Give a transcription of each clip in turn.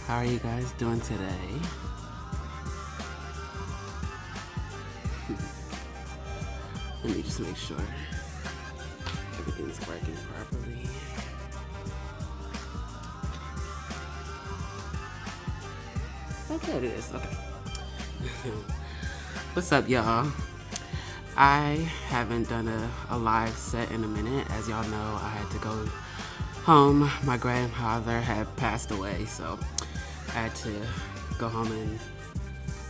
How are you guys doing today? Let me just make sure everything's working properly. Oh, there it is. Okay. What's up, y'all? I haven't done a live set in a minute. As y'all know, I had to go home. My grandfather had passed away, so I had to go home and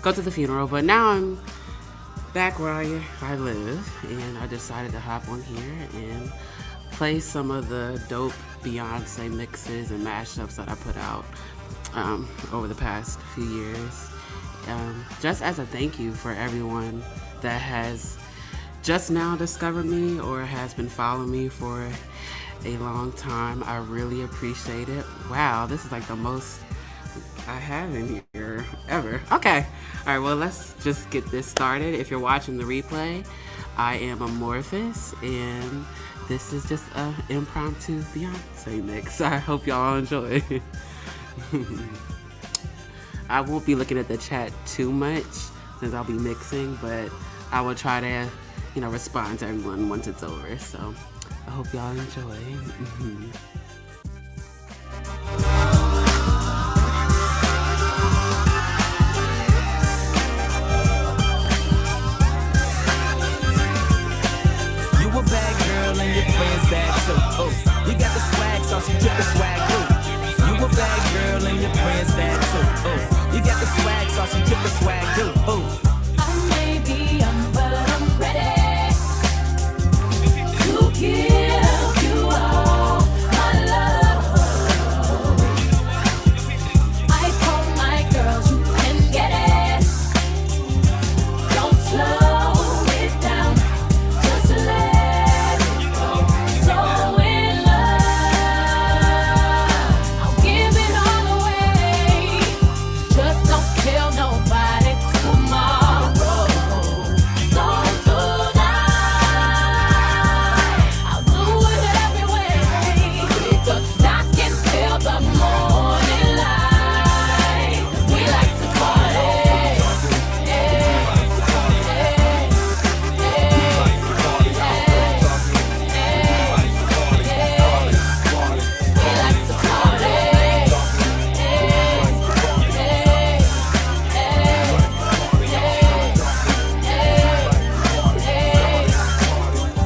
go to the funeral. But now I'm back where I live, and I decided to hop on here and play some of the dope Beyoncé mixes and mashups that I put out over the past few years. Just as a thank you for everyone that has just now discovered me or has been following me for a long time. I really appreciate it. Wow, this is like the most I have in here ever. Okay, all right, well, let's just get this started. If you're watching the replay, I am Amorphous, and this is just an impromptu Beyoncé mix. I hope y'all enjoy. I won't be looking at the chat too much since I'll be mixing, but I will try to, respond to everyone once it's over. So I hope y'all enjoy. You a bad girl and your friends bad too. Oh, you got the swag, so she took the swag too. You a bad girl and your friends bad too. Oh, you got the swag, so she took the swag too. Oh, I may be young, but I'm ready to give you all my love. I told my girls you can get it. Don't slow it down, just let it go. So in love, I'll give it all away. Just don't tell nobody tomorrow. So tonight, I'll do it every way. Because I can tell the morning light. We like to party.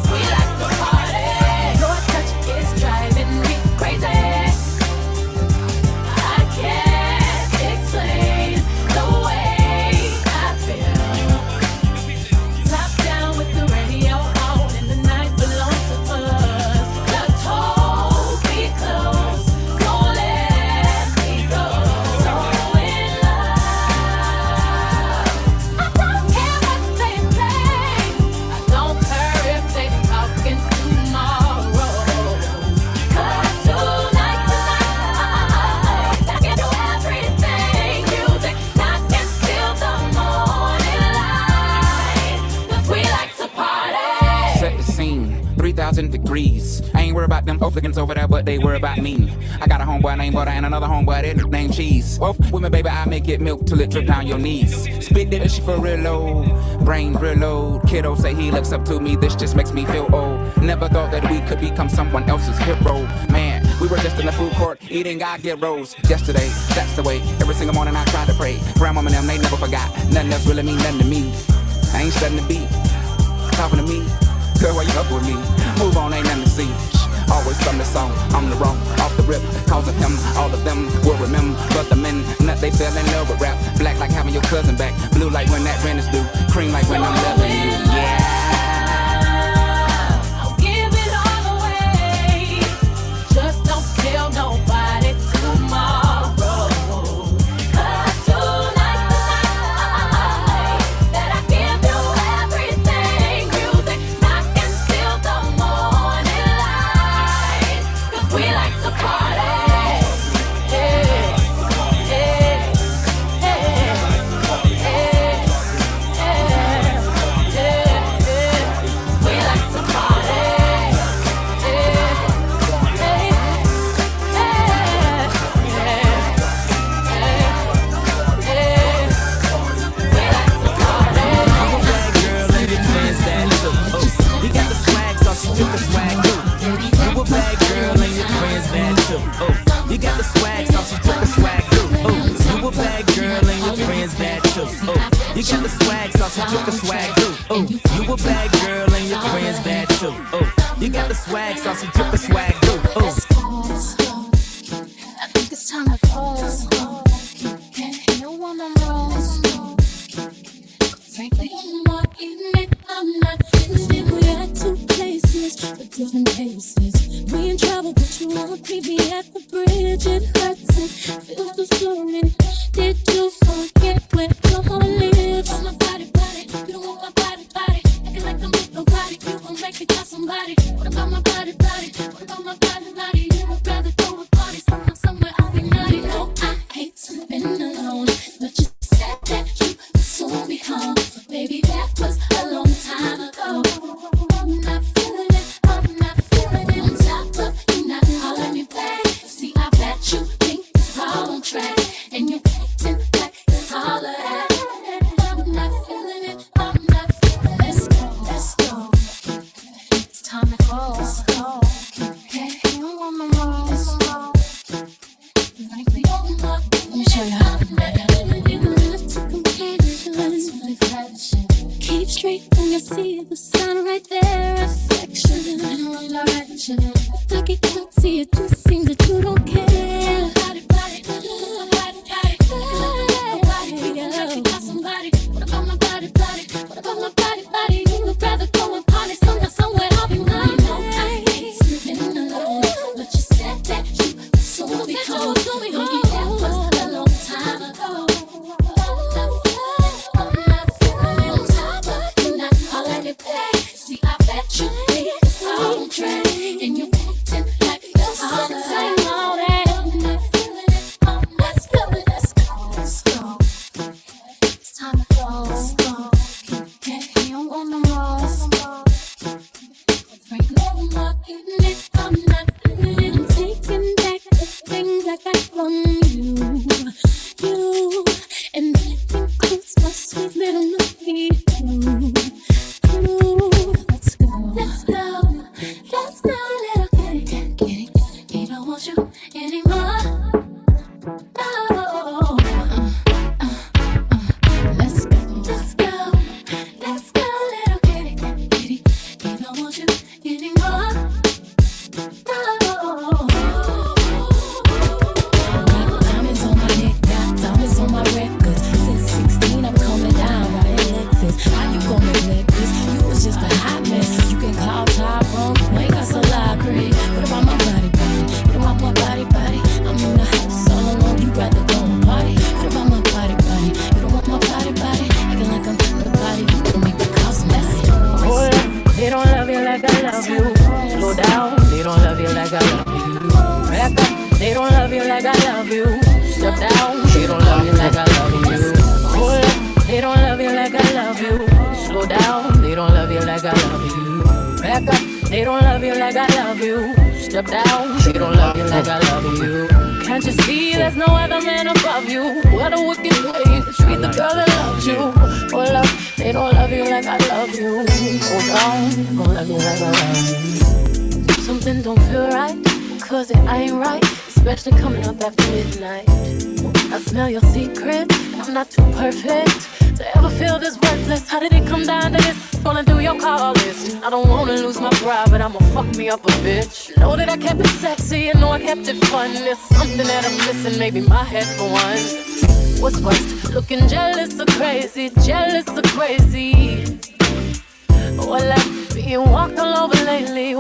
We like to party. Your touch is driving me crazy. I can't explain the way I feel. Top down with the radio on, and the night belongs to us. Just hold me close, don't let me go. So in love, I don't care what they say. I don't care if they talking tomorrow. 'Cause tonight, I can do everything. Music knocking till the morning light. 'Cause we like to party. Set the scene, 3,000 degrees. I ain't worried about them Oaklands over there, but they worry about me. I got a homeboy named Butter and another homeboy that named Cheese. Both women, baby, I make it milk till it drip down your knees. Spit that shit for real low, brain real low. Kiddo say he looks up to me, this just makes me feel old. Never thought that we could become someone else's hero. Man, we were just in the food court eating God get rolls. Yesterday, that's the way. Every single morning I try to pray. Grandmama and them, they never forgot. Nothing else really mean nothing to me. I ain't studying the beat. Talking to me, girl, why you up with me? Move on, ain't nothing to see. Always from the song, I'm the wrong, off the rip. Cause of him, all of them will remember. But the men, nut, they fell in love with rap. Black like having your cousin back. Blue like when that rent is due. Cream like when I'm loving you. Yeah. I'll give it all away. Just don't tell nobody tomorrow. 'Cause tonight, that I give you everything. Music knocking till the morning light. 'Cause we like to party. a bad girl and your friends bad too. Oh, you got the swag, so she drip the swag too. Oh. Let's go. I think it's time to go. Can't hear one of those. Frankly, I'm not eating it. I'm not feeling it. We at two places, but different paces. We in trouble, but you wanna meet me at the bridge. It hurts and feels the slurring. Did you forget where your heart lives? On my body, you don't want my body. Acting like I'm with nobody. You gon' make me call somebody. What about my body? What about my body? You would rather throw a party somewhere I'll be naughty. No, I hate sleeping alone, but you said that you would soon be home. Baby, that was a long time ago. I'm not feeling it. On top of you not calling me back. See, I bet you think it's all on track, and you're acting like it's all a act. I'm not feeling it. Let's go. It's time to go. Let's go. Can't hang on my walls. Frankly, let me show you how to do that. Keep straight when you see the sun right there. Affection and all direction. Like it can't see it, just seems that you don't care. What about my body? What about my body? You would rather go and party somewhere I'll be mine. You know I hate sleeping alone, but you said that you would soon be home. Maybe that was a long time ago. See, I bet you think it's all on track, and you acting like it's all the same. I'm not feeling it. Let's go. It's time to go. Let's go. Can't hear on the walls. Frankly, I'm not getting it. I'm not feeling it. I'm taking back the things I got from you, and that includes my sweet little nookie. Let's go, little kitty. He don't want you anymore. No. Let's go, little kitty. He don't want you anymore. No. Got diamonds on my neck, got diamonds on my records. Since 16, I'm coming down right in Lexus. How you gon' neglect this? You was just a hot mess. You can call Tyrone, you ain't got some lie, Greg. What about my body? What about my body? I'm in the house all alone, you rather go and party. What about my body? You don't want my body. Acting like I'm the body, you gon' make me call somebody. Hold up, they don't love you like I love you. Slow down, they don't love you like I love you. Back up, they don't love you like I love you. Step down, they don't love you like I love you. Hold up, they don't love you like I love you. Slow down, they don't love you like I love you. Back up, they don't love you like I love you. Step down, they don't love you like I love you. Can't you see there's no other man above you? What a wicked way to treat the girl that loves you. Hold up, they don't love you like I love you. Hold on, they don't love you like I love you. Something don't feel right, cause it ain't right, especially coming up after midnight. I smell your secret, I'm not too perfect to ever feel this worthless. How did it come down to this? Gonna do your call list. I don't wanna lose my pride, but I'ma fuck me up a bitch. Know that I kept it sexy, and know I kept it fun. There's something that I'm missing, maybe my head for one. What's worst? Looking jealous or crazy, or like being walked all over lately,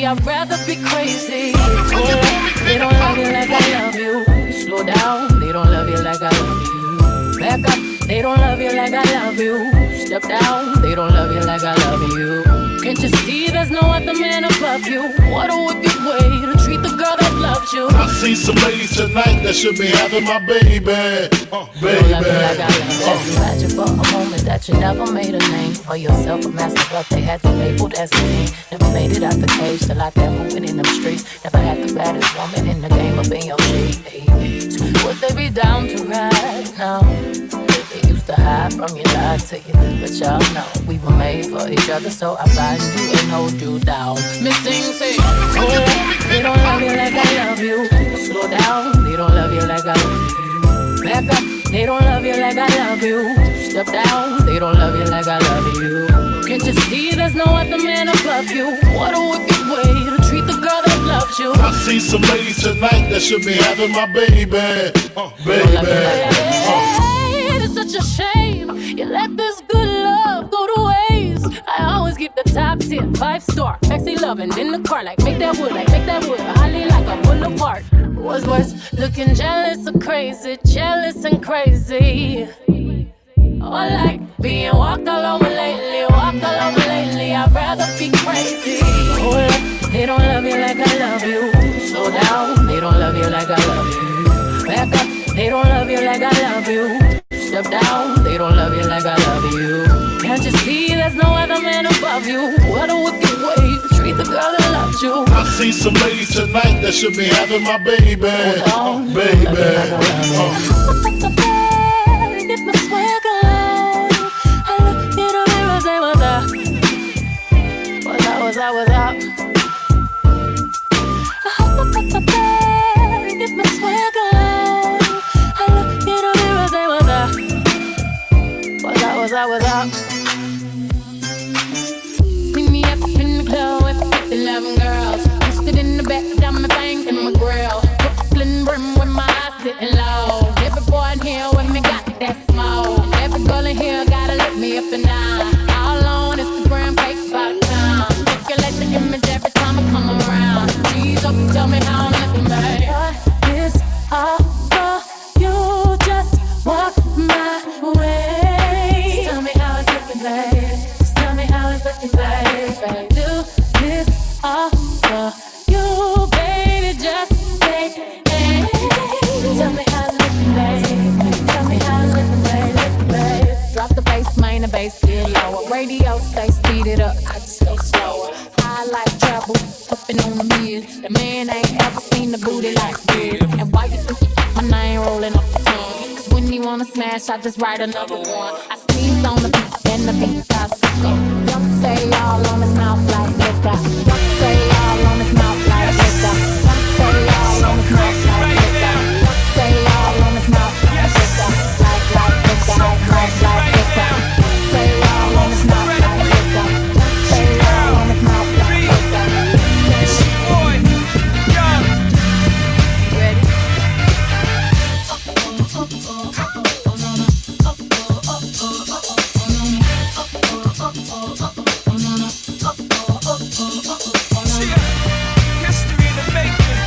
I'd rather be crazy. Oh, they don't love you like I love you. Slow down, they don't love you like I love you. Back up, they don't love you like I love you. Step down, they don't love you like I love you. Can't you see there's no other man above you? What a wicked way to treat the girl that loves you. I see some ladies tonight that should be having my baby. Baby. Just imagine for a moment that you never made a name for yourself, a master, but they had you labeled as a king. Never made it out the cage till out there moving in them streets. Never had the baddest woman in the game up in your sheets. Would they be down to ride now? They used to hide from you, lied to you, but y'all know we were made for each other, so I bind you and hold you down. Missing say, oh, they don't love you like I love you. Slow down, they don't love you like I love you. Back up, they don't love you like I love you. Step down, they don't love you like I love you. no other man above you. What a wicked way to treat the girl that loves you. I see some ladies tonight that should be having my baby. Baby. Hey, it's such a shame you let this good love go to waste. I always keep the top tip, 5-star, sexy loving in the car, like make that wood, holly like a boulevard. What's worse, looking jealous or crazy, jealous and crazy. Or like being walked all over lately, I'd rather be crazy. Hold up, they don't love you like I love you. Slow down, they don't love you like I love you. Back up, they don't love you like I love you. Step down, they don't love you like I love you. Can't you see there's no other man above you? What a wicked way to treat the girl that loves you. I see some ladies tonight that should be having my baby. Baby. Get my swag on. I look in the mirror, say what's up. What's up? I hop up the bed and get my swag on. I look in the mirror, say what's up. See me up in the club with 11 girls. I'm sitting in the back, down my things in my grill. Brooklyn brim with my eyes sitting low. Every boy in here with me got that smoke. Every girl in here gotta look me up and down. All on Instagram, fake about time. Circulate the image every time I come around. Please up, tell me how I'm looking, babe. What is all for you? Just walk my way. Just tell me how it's looking, babe. Just tell me how it's looking, babe. Do this all for you, baby. Just say, hey. Tell me how it's looking, babe. Tell me how it's looking, babe. Drop the bass, main the bass get lower. Radio say speed it up, I just go slower. I like trouble, puffin' on the mid. The man ain't ever seen the booty like this. And why you think my name rolling up the tongue? Cause when you wanna smash, I just write another one. I sneeze on the beat and the beat got sucker. Don't say all on his mouth like liquor. Don't say all on his mouth like liquor. Don't say all on his mouth like liquor. Don't say all on his mouth like liquor. Like liquor, like liquor. Say all on his mouth like liquor. Say all on his mouth like liquor. Ready? History in the making,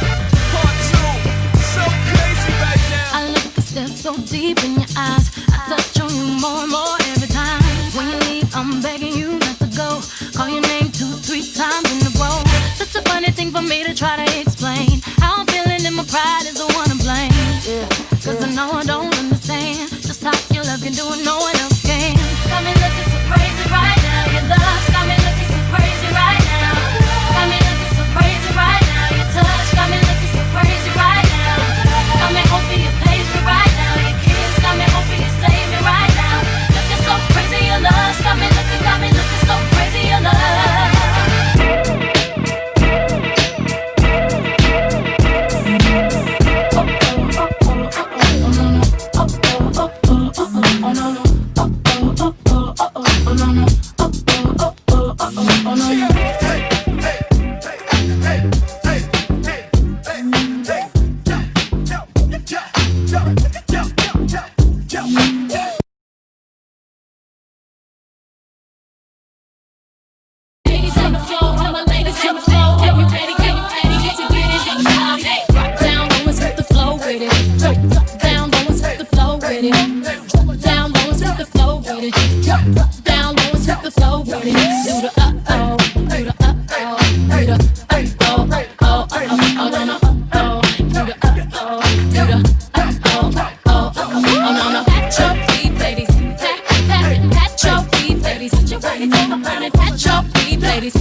part 2. So crazy right now. I look a step so deep in your eyes. I touch on you more and more every time. When you leave, I'm begging you not to go. Call your name 2-3 times in a row. Such a funny thing for me to try to explain. How I'm feeling and my pride is the one to blame. Cause I know I don't understand just how your love can do it, no one else can. Got me looking so crazy right now. Your love got me looking so crazy right now. Got me looking so crazy right now. Your touch got me looking so crazy right now. Got me hoping you page me right now. Your kiss got me hoping you save me right now. Looking so crazy, your love got me looking so crazy, your love. Ladies on the floor, all my ladies on the floor. Everybody get to get it. Drop down, low and sweep the flow with it. Drop down, low and sweep the flow with it. Drop down, low and sweep the flow with it. Drop down, low and sweep the flow with it. Do the uh-oh, do the uh-oh, do the uh-oh, oh no no uh-oh, do the uh-oh, do the uh-oh, oh no no. Pat your feet, ladies, pat your feet, ladies. Pat your feet, ladies.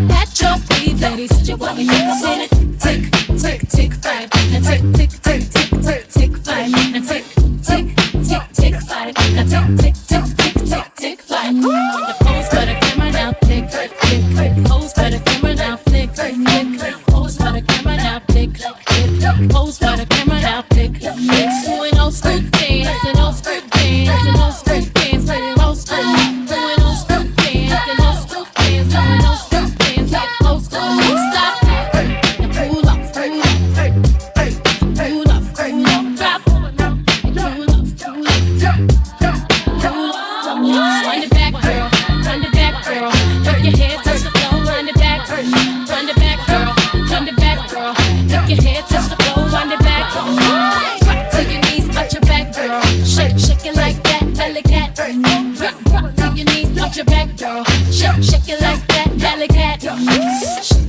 Pat your feet, ladies. You want me to say it? Tick, tick, tick, 5. Now tick, tick, tick, tick, tick, tick, 5. Now tick, tick, tick, tick, 5. Now tick, tick, tick, tick, tick, tick, 5. The pose for the camera now, tick, tick, tick. Pose for the camera now, tick, tick, tick. Pose for the camera now, tick, tick. Pose for the camera now, tick, tick. Doing old school dance, and old school dance, and old school dance, and old school, doing old school dance, and old school.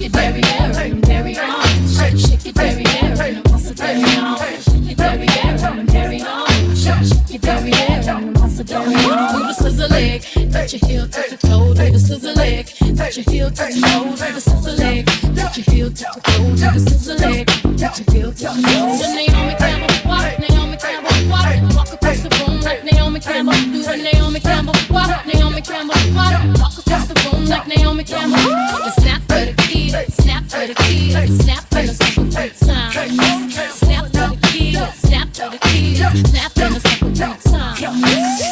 your derriere and carry on. Shake your derriere and once a carry on. Shake your derriere and carry on. Shake your derriere and once a carry on. Do the scissor leg, touch your heel, touch your toe. Do the scissor leg, touch your heel, touch your toe. Do the scissor leg, touch your heel, touch your toe. Do the scissor leg, touch your heel, touch your toe. The Naomi Campbell walk, Naomi Campbell walk, walk across the room like Naomi Campbell. Do the Naomi Campbell walk, Naomi Campbell walk, walk across the room like Naomi Campbell. And snap for the key, snap for the key, snap for the second time. Snap for the key, snap for the key, snap for the second time.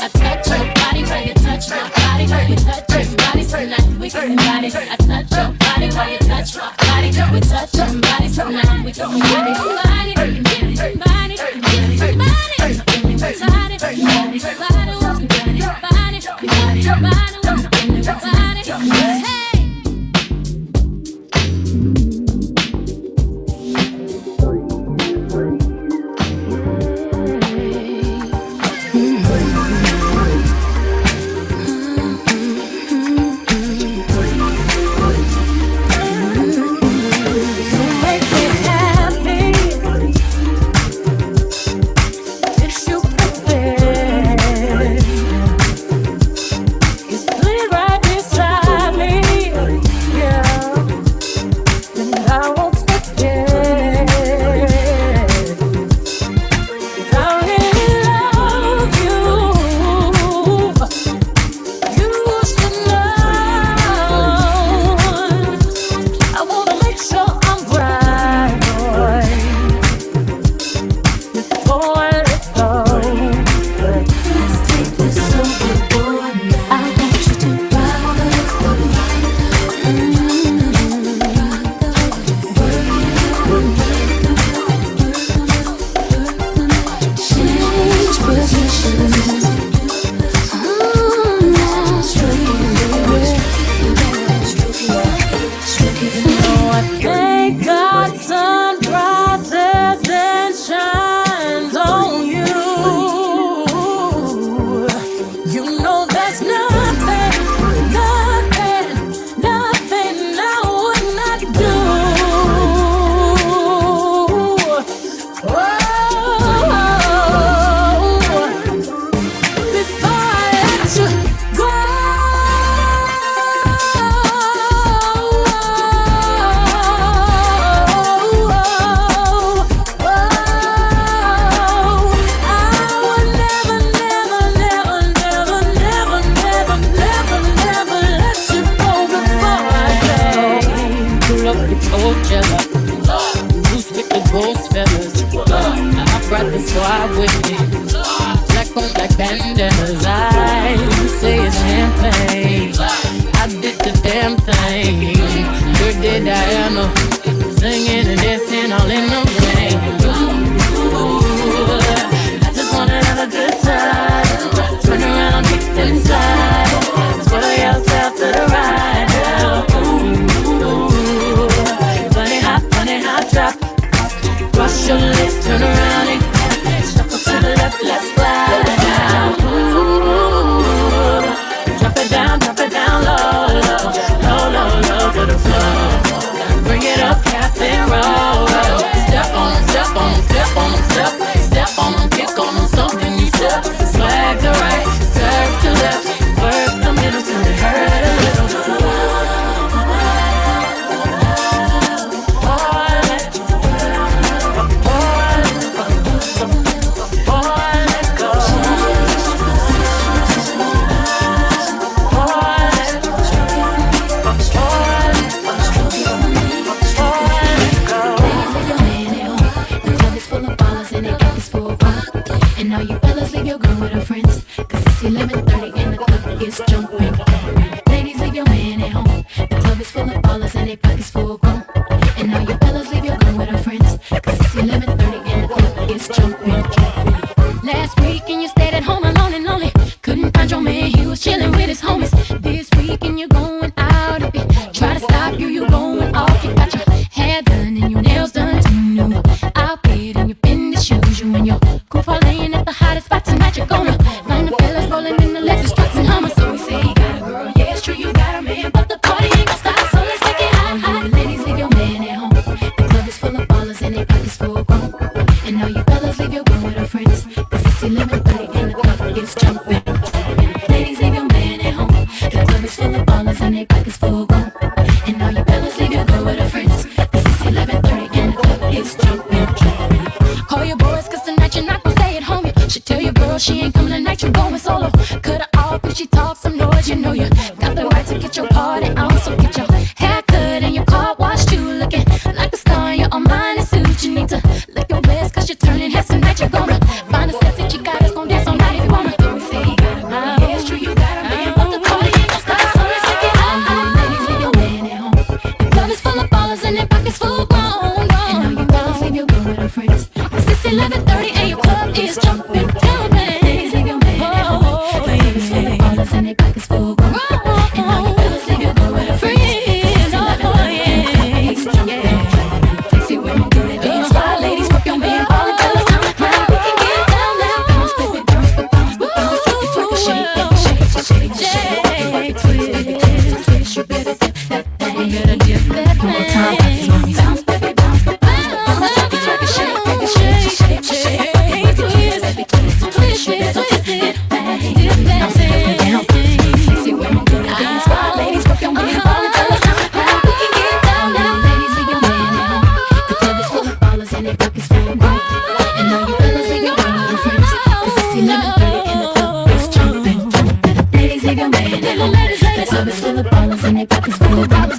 I touch your body while you touch my body, while you touch your body, tonight we can body. I touch your body while you touch my body, we touch your body, tonight we can body. Body, body, body, body, body, body, body, body, body, hey. full of ballers and they pockets full grown. And all you fellas leave your girl with her friends. Cause it's 11:30 and the club is jumping. Call your boys cause tonight you're not gonna stay at home. You should tell your girl she ain't coming tonight, you're going solo. Cut her off if she talks some noise, you know you got the right to get your party on. So get your hair cut and your car washed too. Looking like a star in your Armani suit. You need to look your best cause you're turning heads tonight. You're gonna find a sexy chick that's gonna dance all night if you wanna. Don't say you gotta be, yeah, it's true you gotta be, but the party ain't gonna stop, so let's take it out. Ladies, leave your man at home. The club is full of ballers and their pockets full grown. And all you fellas leave your girl with her friends. Cause it's 11:30 and your club is jumping, jumping. Ladies, leave your man at home. The club is full of ballers and their pockets full grown. And all you fellas leave your girl with her friends. It's 11:30 and the club is jumping. Sexy women do that dance. Fly ladies, work your man, all the fellas now. Now we can get down now. Bounce, baby, bounce, bounce, bounce. Twerk it, shake it, shake it, shake it, twist, baby, twist, twist. You better dip that thing. You better dip that thing. One more time, bounce, baby, bounce, bounce, bounce. Twerk it, shake it, shake it, shake it, twist, baby, twist, twist. You better dip that thing. Dip that thing. Sexy women do the dance. Fly ladies, work your man, all the fellas now. Now we can get down now. Ladies, leave your man at home. The club is full of ballers and their pockets full grown. And all you fellas leave your girl with her friends. Cause it's 11:30 and the club is jumping, jumping. Ladies, leave your man at home. The club is full of ballers and their pockets full grown.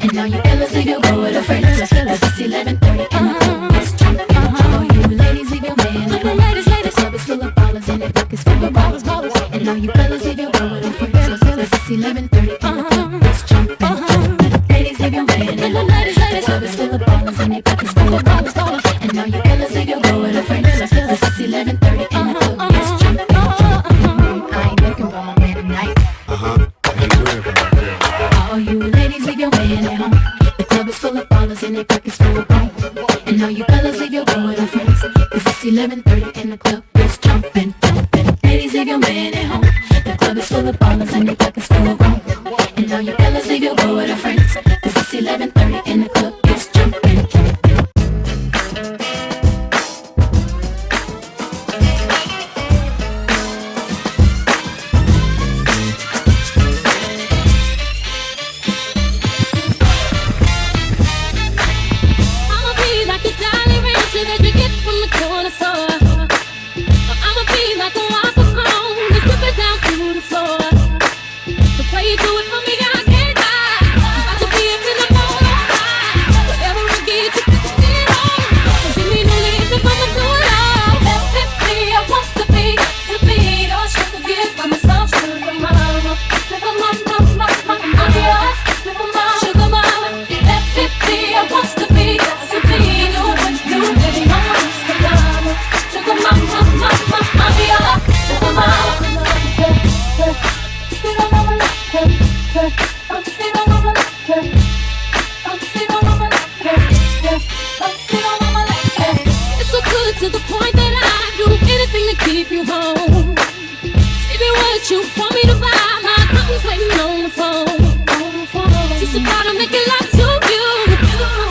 And all you fellas leave your girl with her friends. Cause it's 11:30 and the club is jumping. All you ladies, leave your man at home. The club is full of ballers and their pockets full of ballers. And all you fellas leave your girl with her friends. Cause it's 11:30 and the club is jumping. Ladies, leave your man at home. The club is full of ballers and their pockets full of ballers. And all you fellas leave your girl with her friends. Cause it's 11:30 and the club is jumping. I ain't looking for my man tonight. All you ladies, leave your man at home. The club is full of ballers and their pockets full of grown. And all you fellas leave your girl with her friends. Cause it's 11:30 and the club is jumping, jumping. Ladies, leave your man at home. The club is full of ballers and their pockets full of grown. And all you fellas leave your girl with her friends. Cause it's 11:30 and the club is jumping, jumping. I'ma be like a Jolly Rancher that you get from the corner store. I'ma be like a waffle cone that's dripping down to the floor. The way you do it for me, I can't lie. About to be up in the morning, whatever I get, you put it on. So give me no leave if I'ma do it all. F.F.B. I want to be, oh, sugar, give by myself, sugar mama. Sugar mama, I'm yours, sugar mama. Sugar mama, F.F.B. I want to be, do what you baby mama. Sugar mama, I'm yours, sugar mama. It's so good to the point that I do anything to keep you home. Give me what you want me to buy. My cousin's waiting on the phone. She's about to make it love to you.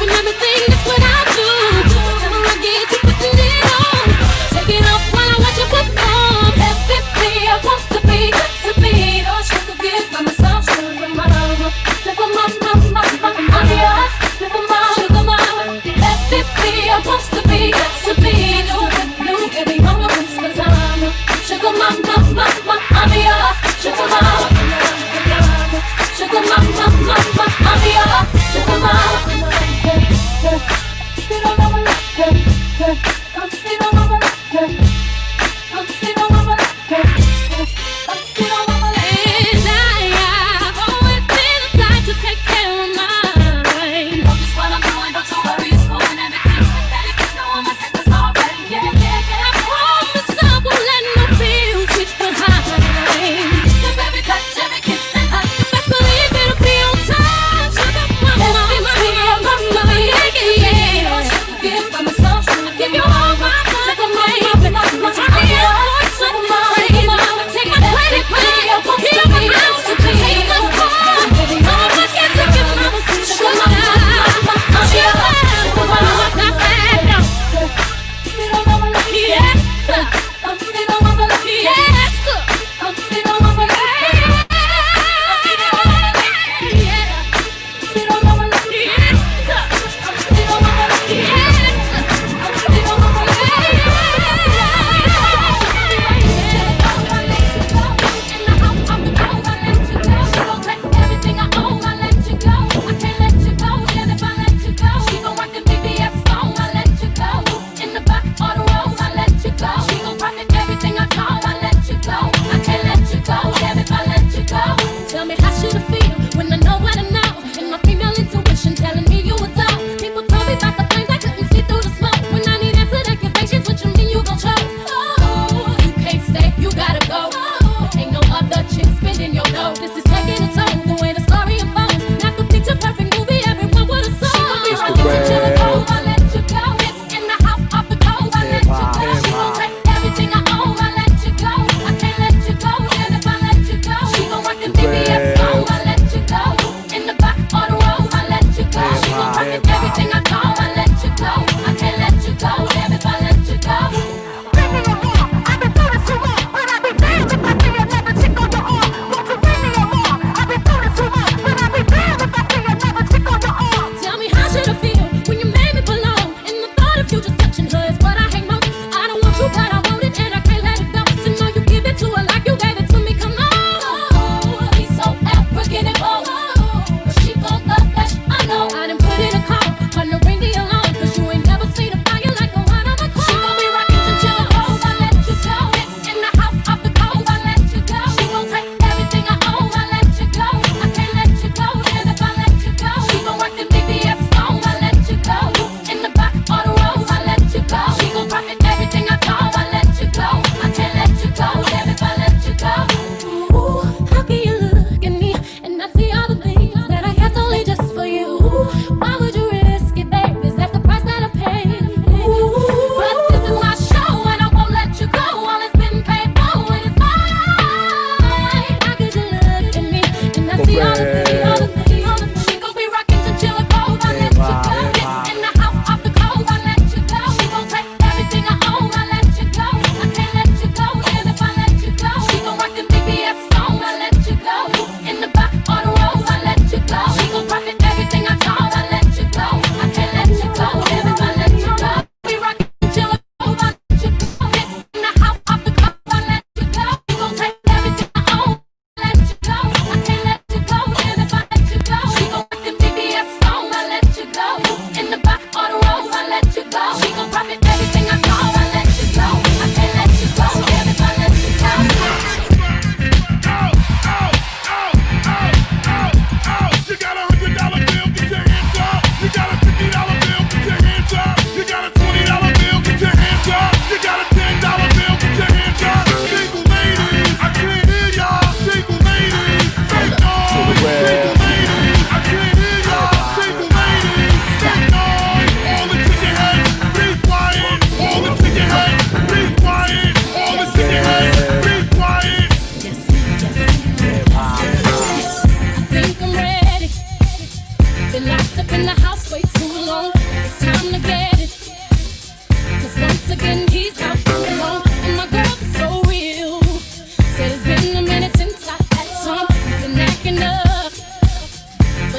And everything, that's what I do. Whenever I get you putting it on, take it off while I watch you put on. F.F.B. I want to be, oh, sugar, give by myself, sugar mama. Sugar mama, I'm yours, sugar mama. Sugar mama, F.F.B. I want to be, do what you baby mama. Cause I'm sugar mama, I'm yours, sugar mama.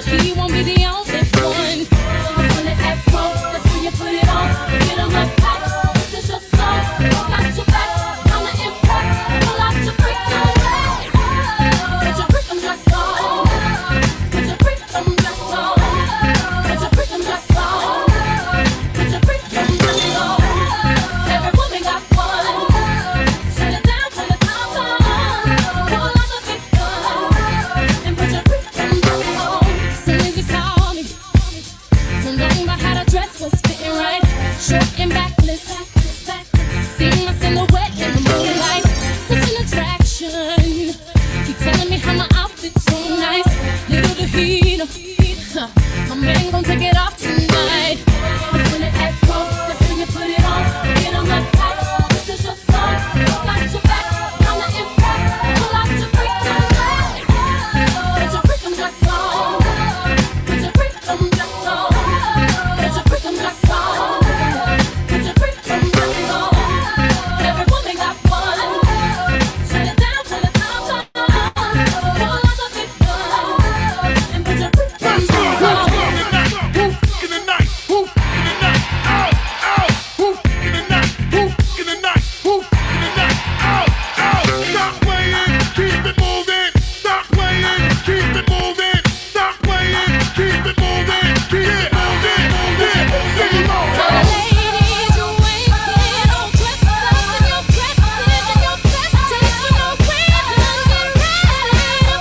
he won't be the only one. When it act wrong, that's when you put it on. Get him like that. This is your song. Walk out your back. I'ma impress. Pull out your freaking leg. Put your freaking dress on. Put your freaking dress on. Put your freaking dress on. Put your freaking dress on. Every woman got one. Shut it down when the time's on. Pull out the big gun and put your freaking dress on. Soon as you saw me, turned on by how the dress was fitting right, short and backless. Seeing my silhouette in the moonlight, such an attraction. Keep telling me how my outfit's so nice. Little to heat, my man gon' take it off tonight. When it act pro, that's when you put it on. Get on my type, this is your song. Walk out your back, I'ma impress. Pull out your freaking leg. Put your freaking dress on. Put your freaking dress on. Put your freaking dress on. Put your freaking dress on. Every woman got one. Shut it down when the time's on. Pull out the big gun and put your freaking dress on. Ladies, you ain't get all dressed up in your dresses and your dresses for no reason. Get ready to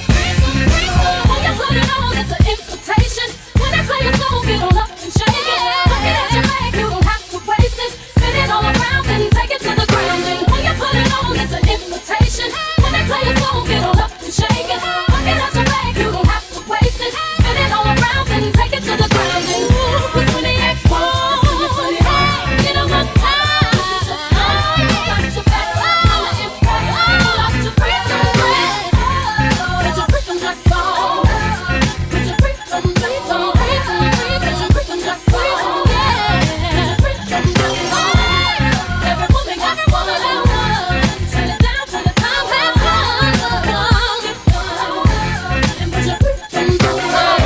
freak 'em. When you put it on, it's an invitation. When they play a song, get on up and shake it. Look at your leg, you don't have to waste it. Spin it all around and take it to the ground. And when you put it on, it's an invitation. When they play a song, get on up and shake it. Look at your leg, you don't have to waste it. Spin it all around and take it to the ground. And when they act wrong, get on my time. Got your back, I'ma impress. Pull out your freaking dress. Put your freaking dress on. Put your freaking dress on. Put your freaking dress on. Yeah. Put your freaking dress on. Every woman got one. Shut it down till the time has come. And put your freaking dress on.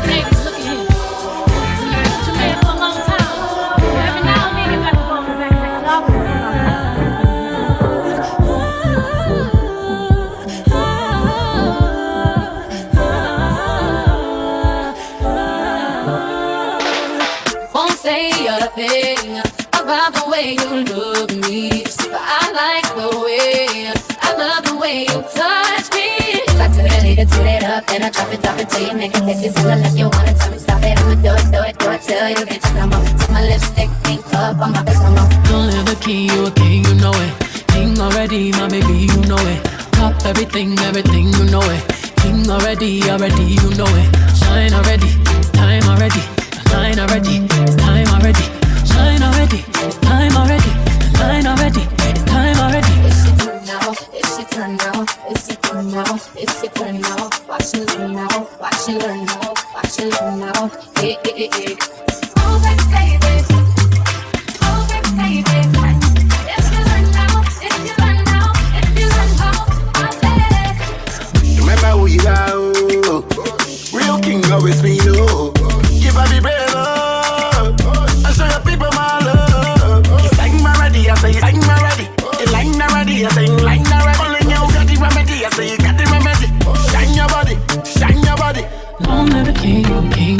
Ladies, look at here. When you with your man for a long time, every now and then you got to go in the back and talk to Won't say a thing about the way you look at me. But I like the way, I love the way you touch me. If I turn it, leave it, turn it up, then I drop it till you make it kisses. And I love you, wanna tell me stop it, I'ma do it till you get to come on. Till my lipstick pink up on my face, come on. Don't live a king, you a king, you know it. King already, my baby, you know it. Top everything, you know it. King already, you know it. Shine already, it's time already. Shine already, it's time already. Shine already, it's time already. Shine already, it's time already. It's your turn now, it's your turn now, it's your turn now, it's your turn now. Watch you learn now, watch you learn now, watch you learn now. Move it, baby. Move it, baby. If you learn now, if you learn now, if you learn how, I'll say it. Remember who you are, oh. Real king always be you. Give her the bread, oh. I show your people my love. You sang my ready, I say you sang my ready. You line already, I say you line already. Only you got the remedy, I say you got the remedy. Shine your body, shine your body. Long live the king,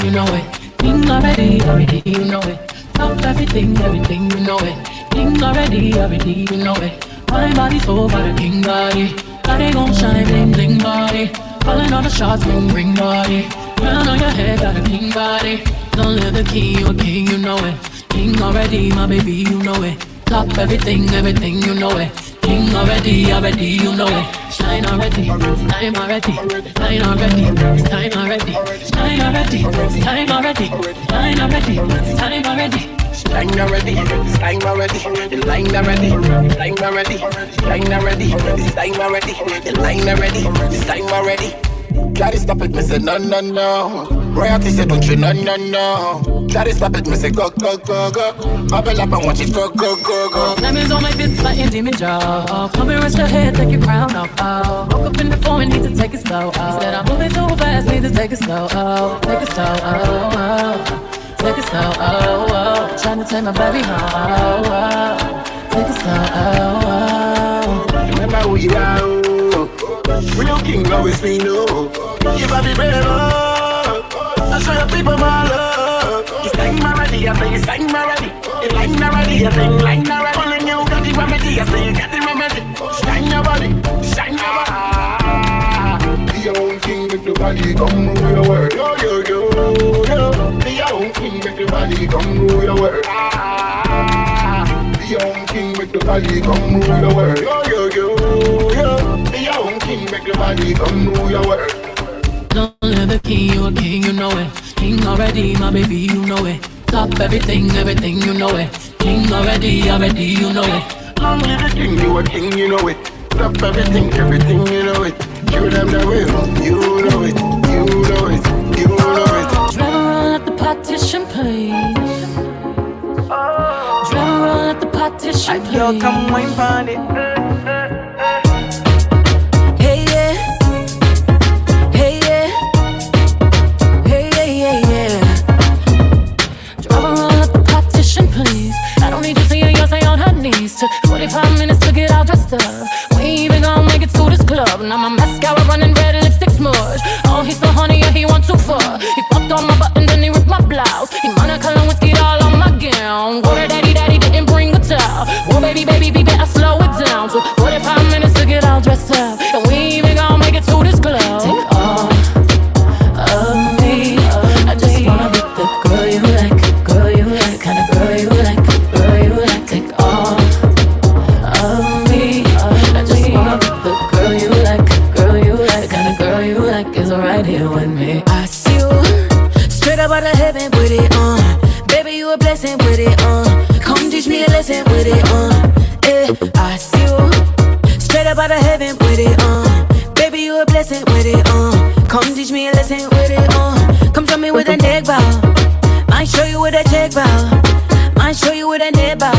you know it. King already, you know it. Top everything, you know it. King already, you know it. My body so for the king body. Body gon' shine, bling bling body. Calling all the shots, ring body. Crown on your head, got a king body. Don't live the king, you know it. King already, my baby, you know it. Top everything, you know it. King already, already, you know it. Shine already, it's time already. Shine already, it's time already. Shine already, it's time already. Shine already, it's time already. Line already, it's time already. The line already, it's time already. Line already, it's time already. The line already, it's time already. Gotta stop it, me say no, no, no. Royalty say don't you, no, no, no. Gotta stop it, me say go, go, go, go. Bubble up and watch it go, go, go, go. Diamonds on my fist, my image off. Come and rest your head, take your crown off. Oh, woke up in the phone, need to take it slow. Oh, said I'm moving too fast, need to take it slow. Oh, take it slow. Oh, oh. Take it slow. Oh, oh. Trying to take my baby home. Oh, oh. Take it slow. Oh, oh. Remember who you are. Real king always me know. If I be brave, I show your people my love. It's time already, I say it's time already. It's line already, I say it's line already. Only you got the remedy, I say you got the remedy. Shine your body, shine your body. Be your own king, make the body come rule your world. Yo, yo, yo, yo. Be your own king, make the body come rule your world. Be your own king, make the body come rule your world. Yo, yo, yo, yo. Be your own king, make the body come rule your world. Don't let the king, you a king, you know it. King already, my baby, you know it. Top everything, everything, you know it. King already, already, you know it. Long live the king, you a king, you know it. Top everything, everything, you know it. You them the way, you know it, you know it, you know it. Drive around at the partition, please. Drive around at the partition, please. Yo, come wine pon it. Hey yeah, hey yeah, hey yeah, yeah, yeah. Drive around at the partition, please. I don't need to see her, say on her knees. Took 45 minutes to get all dressed up. We ain't even gonna make it to this club. Now my mascara running red, lipstick smudge. Oh, he's so honey, yeah, he want too far. He popped on my buttons and he ripped my blouse. He Monica and whiskey all on my gown. Water daddy, daddy didn't bring a towel. Oh, baby, baby, baby, I slow it down. Took 45 minutes to get all dressed up. And we ain't even gonna make it to this club. Take all of me. I just wanna be the girl you like, girl you like, kind of girl you like, girl you like. Take all of me. I just wanna be the girl you like, girl you like, kind of girl you like is right here with me. I see you straight up out of heaven with it on. Baby, you a blessing with it on. Come teach me a lesson with it on. I see you straight up out of heaven with it on. Baby, you a blessing with it on. Come teach me a lesson with it on. Come show me with a neck bow. Might show you with a check bow. Might show you with a net bow.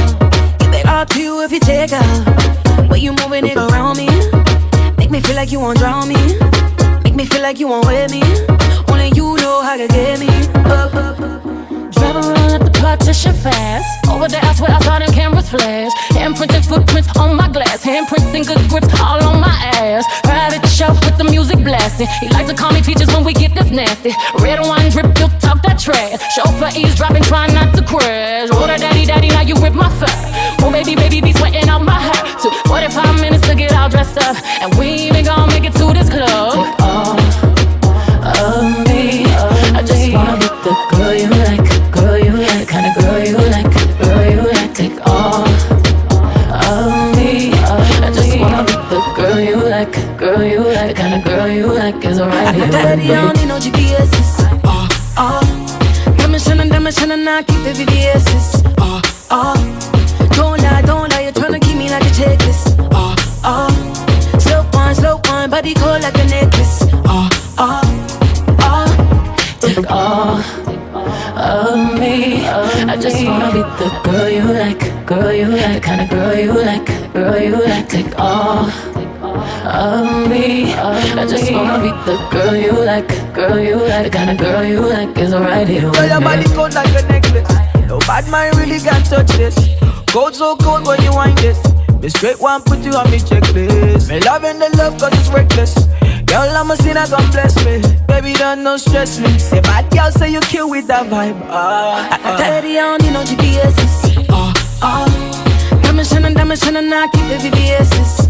Give it all to you if you check out. Way you moving it around me. Make me feel like you won't drown me. Make me feel like you won't wear me. Only you know how to get me. Drive around at the partition fast. Over there, I swear I saw them cameras flash. Handprints and footprints on my glass. Handprints and good grips all on my ass. Private show with the music blasting. He like to call me peaches when we get this nasty. Red wine drip, you talk that trash. Chauffeur eavesdropping, trying not to crash. Water daddy, daddy, now you rip my fur. Oh baby, baby, be sweating out my hair. Took 45 minutes to get all dressed up. And we ain't even gonna make it to this club. Take all of me. I just wanna be the girl you like, girl you like, kind of girl you like, girl you like. Take all of me. I just wanna be the girl you like, girl you like, kind of girl you like is right here. Daddy, I don't need no GPS's. Diamond shining, now keep the VVS's. Don't lie, you're tryna keep me like a checklist. Slow wine, body cold like a necklace. Take all of me. I just wanna be the girl you like, girl you like, kind of girl you like, girl you like. Take all of me. I just wanna be the girl you like, girl you like, the kind of girl you like is right here with Girl, your me. body cold like a necklace. No bad mind really can't touch this. Cold so cold when you wind this. Me straight one put you on me checklist. Me loving the love cause it's reckless. Girl, I'm a sinner, God bless me. Baby, don't no stress me. Say bad girl, say you kill with that vibe. Daddy, I don't need no GPS's. Diamond shining, now keep the VVS's.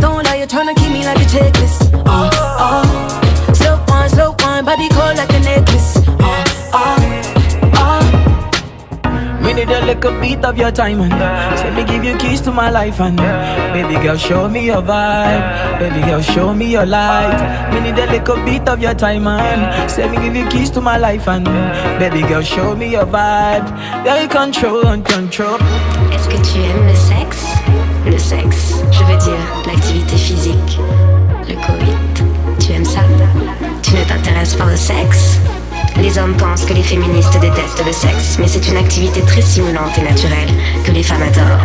Don't lie, you're tryna keep me like a checklist. Slow wine, body cold like a necklace. Me need a little beat of your time and say me give you keys to my life and baby girl show me your vibe, baby girl show me your light. Me need a little beat of your time and say me give you keys to my life and baby girl show me your vibe. Girl you control and control. Est-ce que tu aimes le sexe? Le sexe, je veux dire l'activité physique, le coït. Tu aimes ça? Tu ne t'intéresses pas au sexe? Les hommes pensent que les féministes détestent le sexe, mais c'est une activité très stimulante et naturelle que les femmes adorent.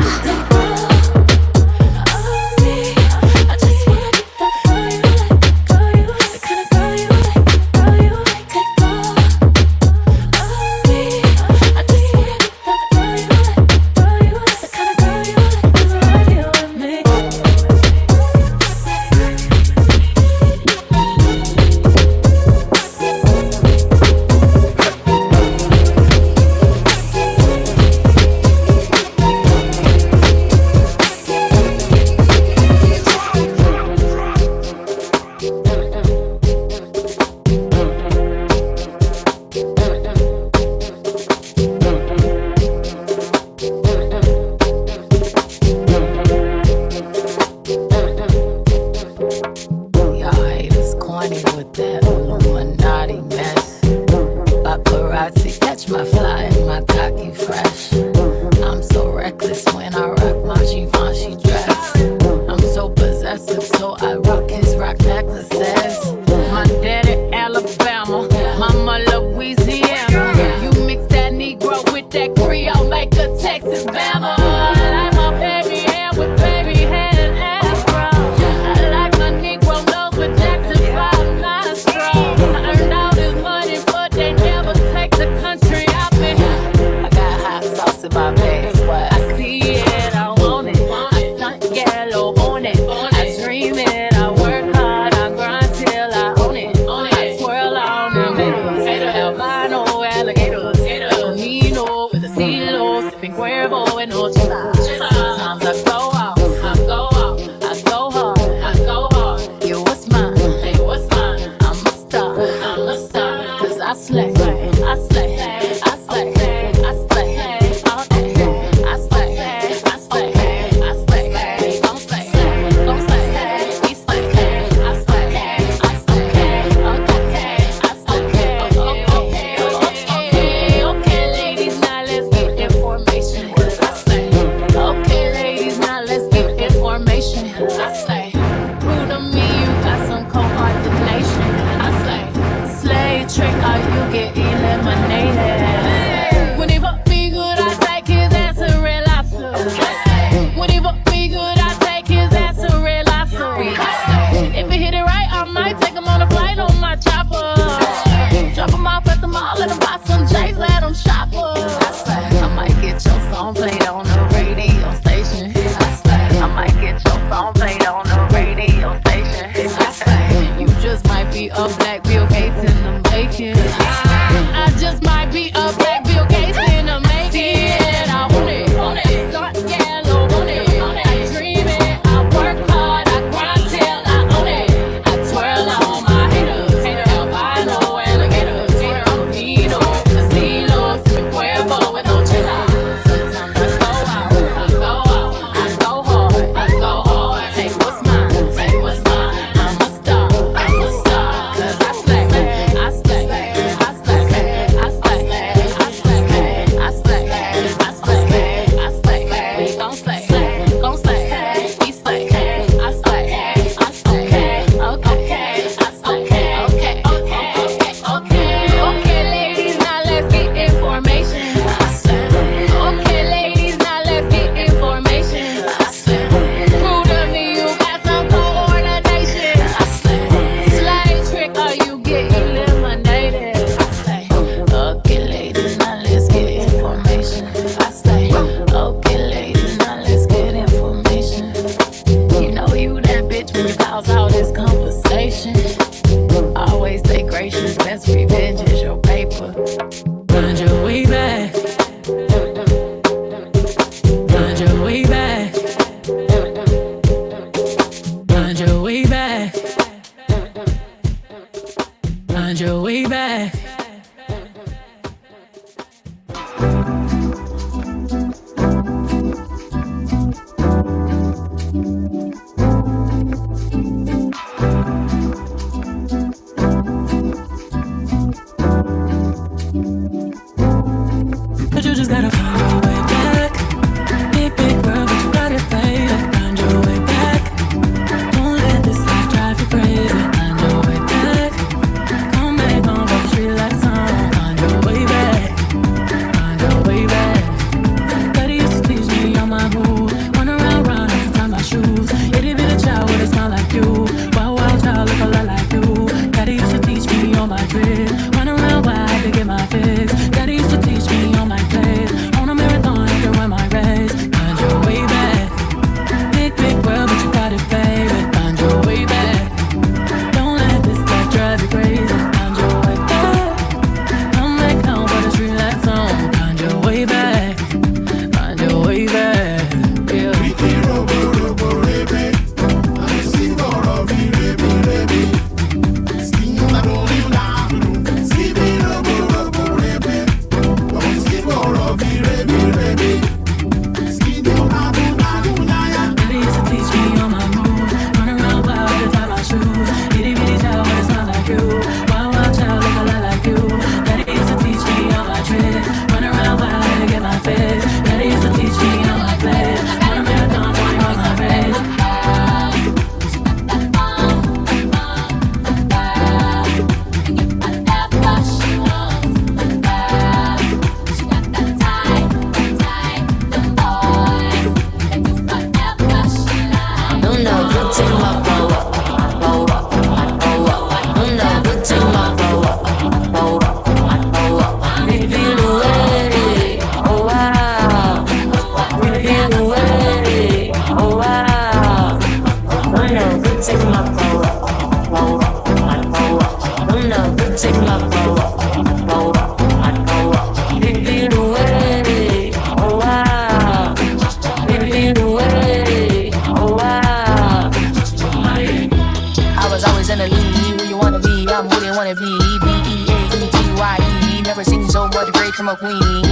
straight from a queen.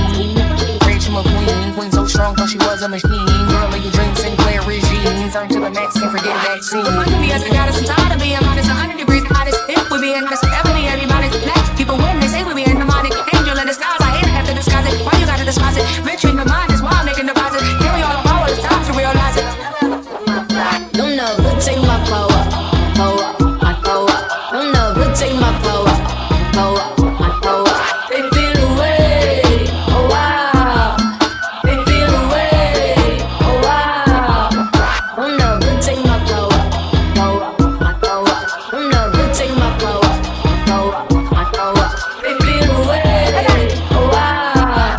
Straight from a queen. Queen so strong, thought she was a machine. Girl of your dreams, Sinclair regime. Turn to the max, can't forget that scene. We as the goddess, I'm tired of being modest. 100 degrees hottest. If we be honest, forever be everybody's next. People when they say we be in the demonic. Angel in disguise, I hate have to disguise it. Why you gotta disguise it? Rich in the mind is wild, making deposit. Carry all the power, it's time to realize it. Don't know who take my power, power, my power. Don't know who take my power, power, my power. They feel the way, oh wow. They feel the way, oh wow. Don't know who take my power, power, my power. Don't know who take my power, power, my power. They feel the way, oh wow.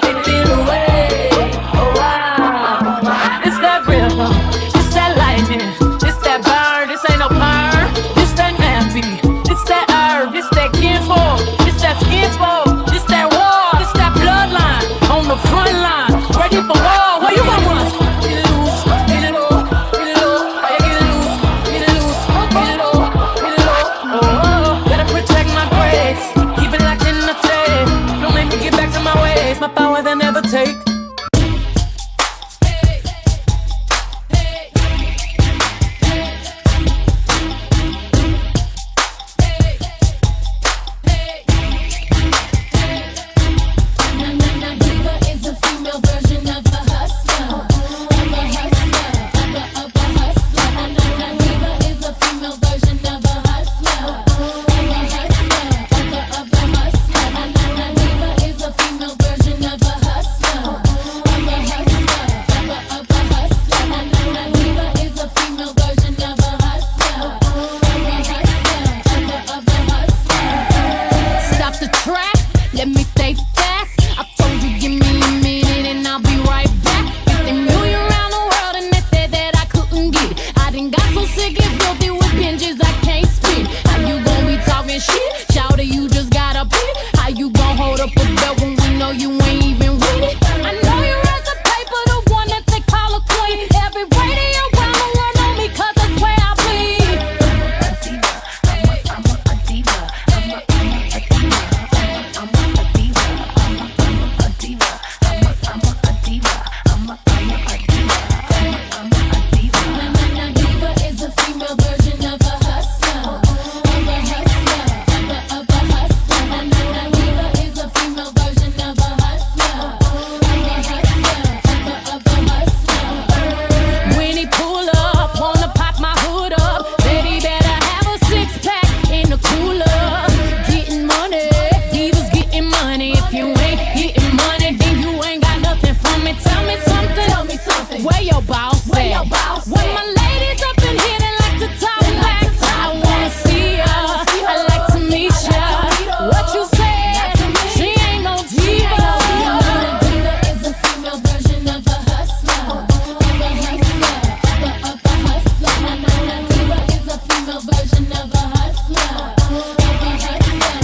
They feel the way, oh wow. It's that river, it's that lightning, it's that bird, this ain't no bird, it's that nappy, it's that herb, it's that kinfolk, it's that skinfolk, it's that war, it's that bloodline, on the front line, ready for war, where you gonna run? Get it loose, get it low, get it low, why you get it loose, get it loose, get it low, get it low, oh, gotta protect my grace, keep it locked in the tape, don't make me get back to my ways, my power they never take. Diva is a female version of a hustler. Of a hustler. Of a hustler. Diva is a female version of a hustler. Of a hustler. Of a hustler. Diva is a female version of a hustler. Of a hustler. Of a hustler. Diva is a female version of a hustler. Of a hustler. Of a hustler. Stop the track. Let me stay fast. I told you, give me a minute and I'll be right back. 50 million around the world and they said that I couldn't get it. I done got so sick and filthy with binges I can't spit. How you gon' be talking shit? Shout you just got a pit. How you gon' hold up a belt when we know you ain't even with it? I know you read the paper, the one that they call a queen. Every radio around the world know me 'cause that's where I bleed. I'm a diva. I'm a diva. I'm a diva. I'm a diva. I'm a diva. I'm a diva. I'm a diva. Diva is a female version of a hustler. Of a hustler. Of a hustler. Diva is a female version of a hustler. Of a hustler. Of a hustler. When he pull up, wanna pop my hood up. Baby better have a 6-pack in the cooler. Getting money, divas getting money. If you ain't getting money, then you ain't got nothing from it. Tell me something. Tell me something. Where your boss at? Where your boss at? When my ladies up in here, they like to talk back. I wanna see ya. I like to meet ya. What you said? She ain't no diva. Diva is a female version of a hustler. Of a hustler. Of a hustler. Diva is a female version of a hustler. Of a hustler.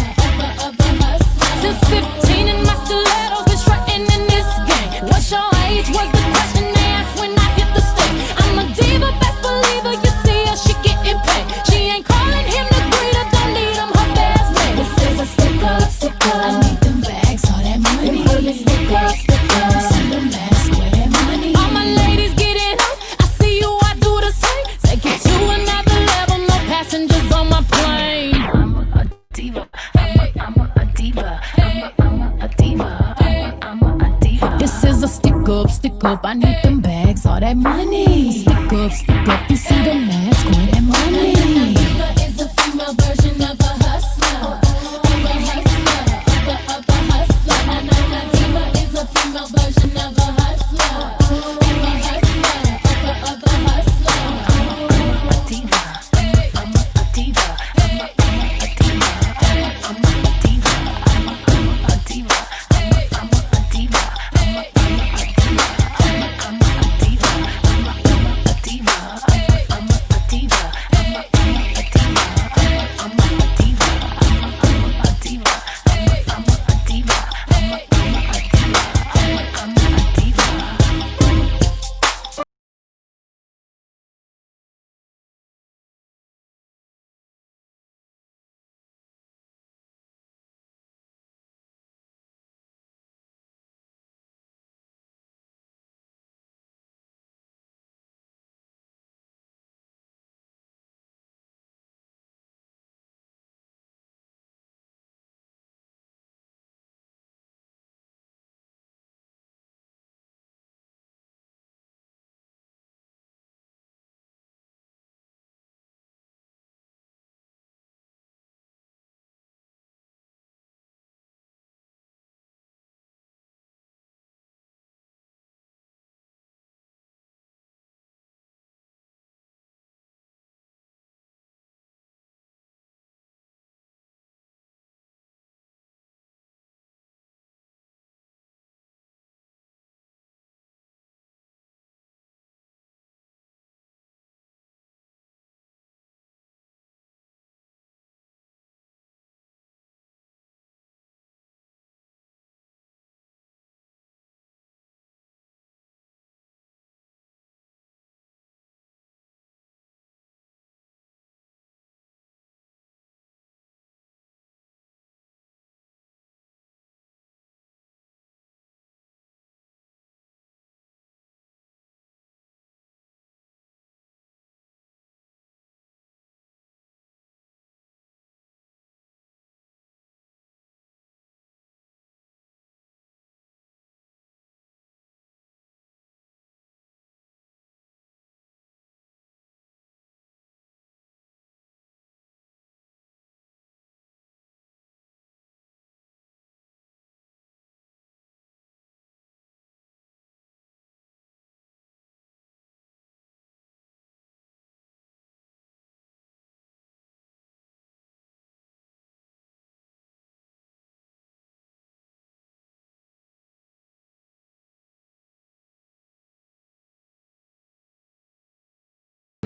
Of a hustler. Since 15 in my stilettos, been strutting in this game. What's your age? Was the question they asked when I hit the stage. I'm a diva, best believer. You see her, she getting paid. She ain't calling him the greeter, don't need him her best mate. This is a stick up, stick up. I need them bags, all that money. Stick up, stick up. See them bags, where that money. All my ladies get it up. I see you, I do the same. Take it to another level, no passengers on my plane. I'm a diva. I'm a diva. I'm a diva. I'm a diva. This is a stick up, stick up. I need them bags, all that money. Stick up, stick up. You see the mask, where that money. Diva is a female version of a hustler. Of a hustler. Of a hustler. Diva is a female version of a hustler. Of a hustler. Of a hustler. I'm a diva. I'm a diva. I'm a diva. I'm a diva. I'm a diva. I'm a diva. I'm a diva. I'm a diva. I'm a diva. I'm a diva.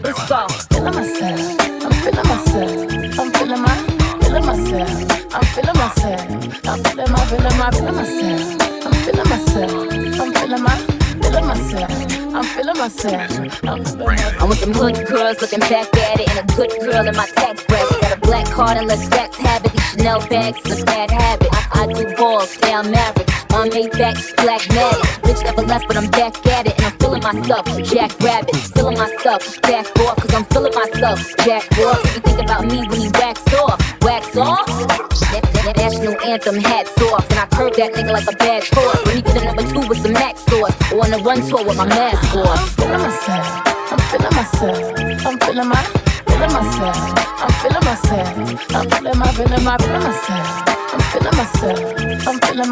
Let's go. Feeling myself. I'm feeling myself. I'm feeling myself. I'm feeling myself. I'm feeling myself. I'm feeling myself. I'm feeling myself. I'm feeling myself. I want some hood girls looking back at it, and a good girl in my tax bracket. Got a black card and let's facts have it. These Chanel bags is a bad habit. I do balls, down maverick. My Maybach, black magic. Bitch never left, but I'm back at it, and I'm feeling myself. Jack Rabbit, feeling myself. Back off, cause I'm feeling myself. Jack off, if you think about me when you wax off. Wax off? That national anthem, hats off. And I curve that nigga like a bad horse. When he get a number 2 with some Max stores. Or on a run tour with my mask off. I'm feeling myself. I'm feeling myself. I'm feeling myself. I'm feeling myself. I'm feeling myself. I'm feeling myself. I'm feeling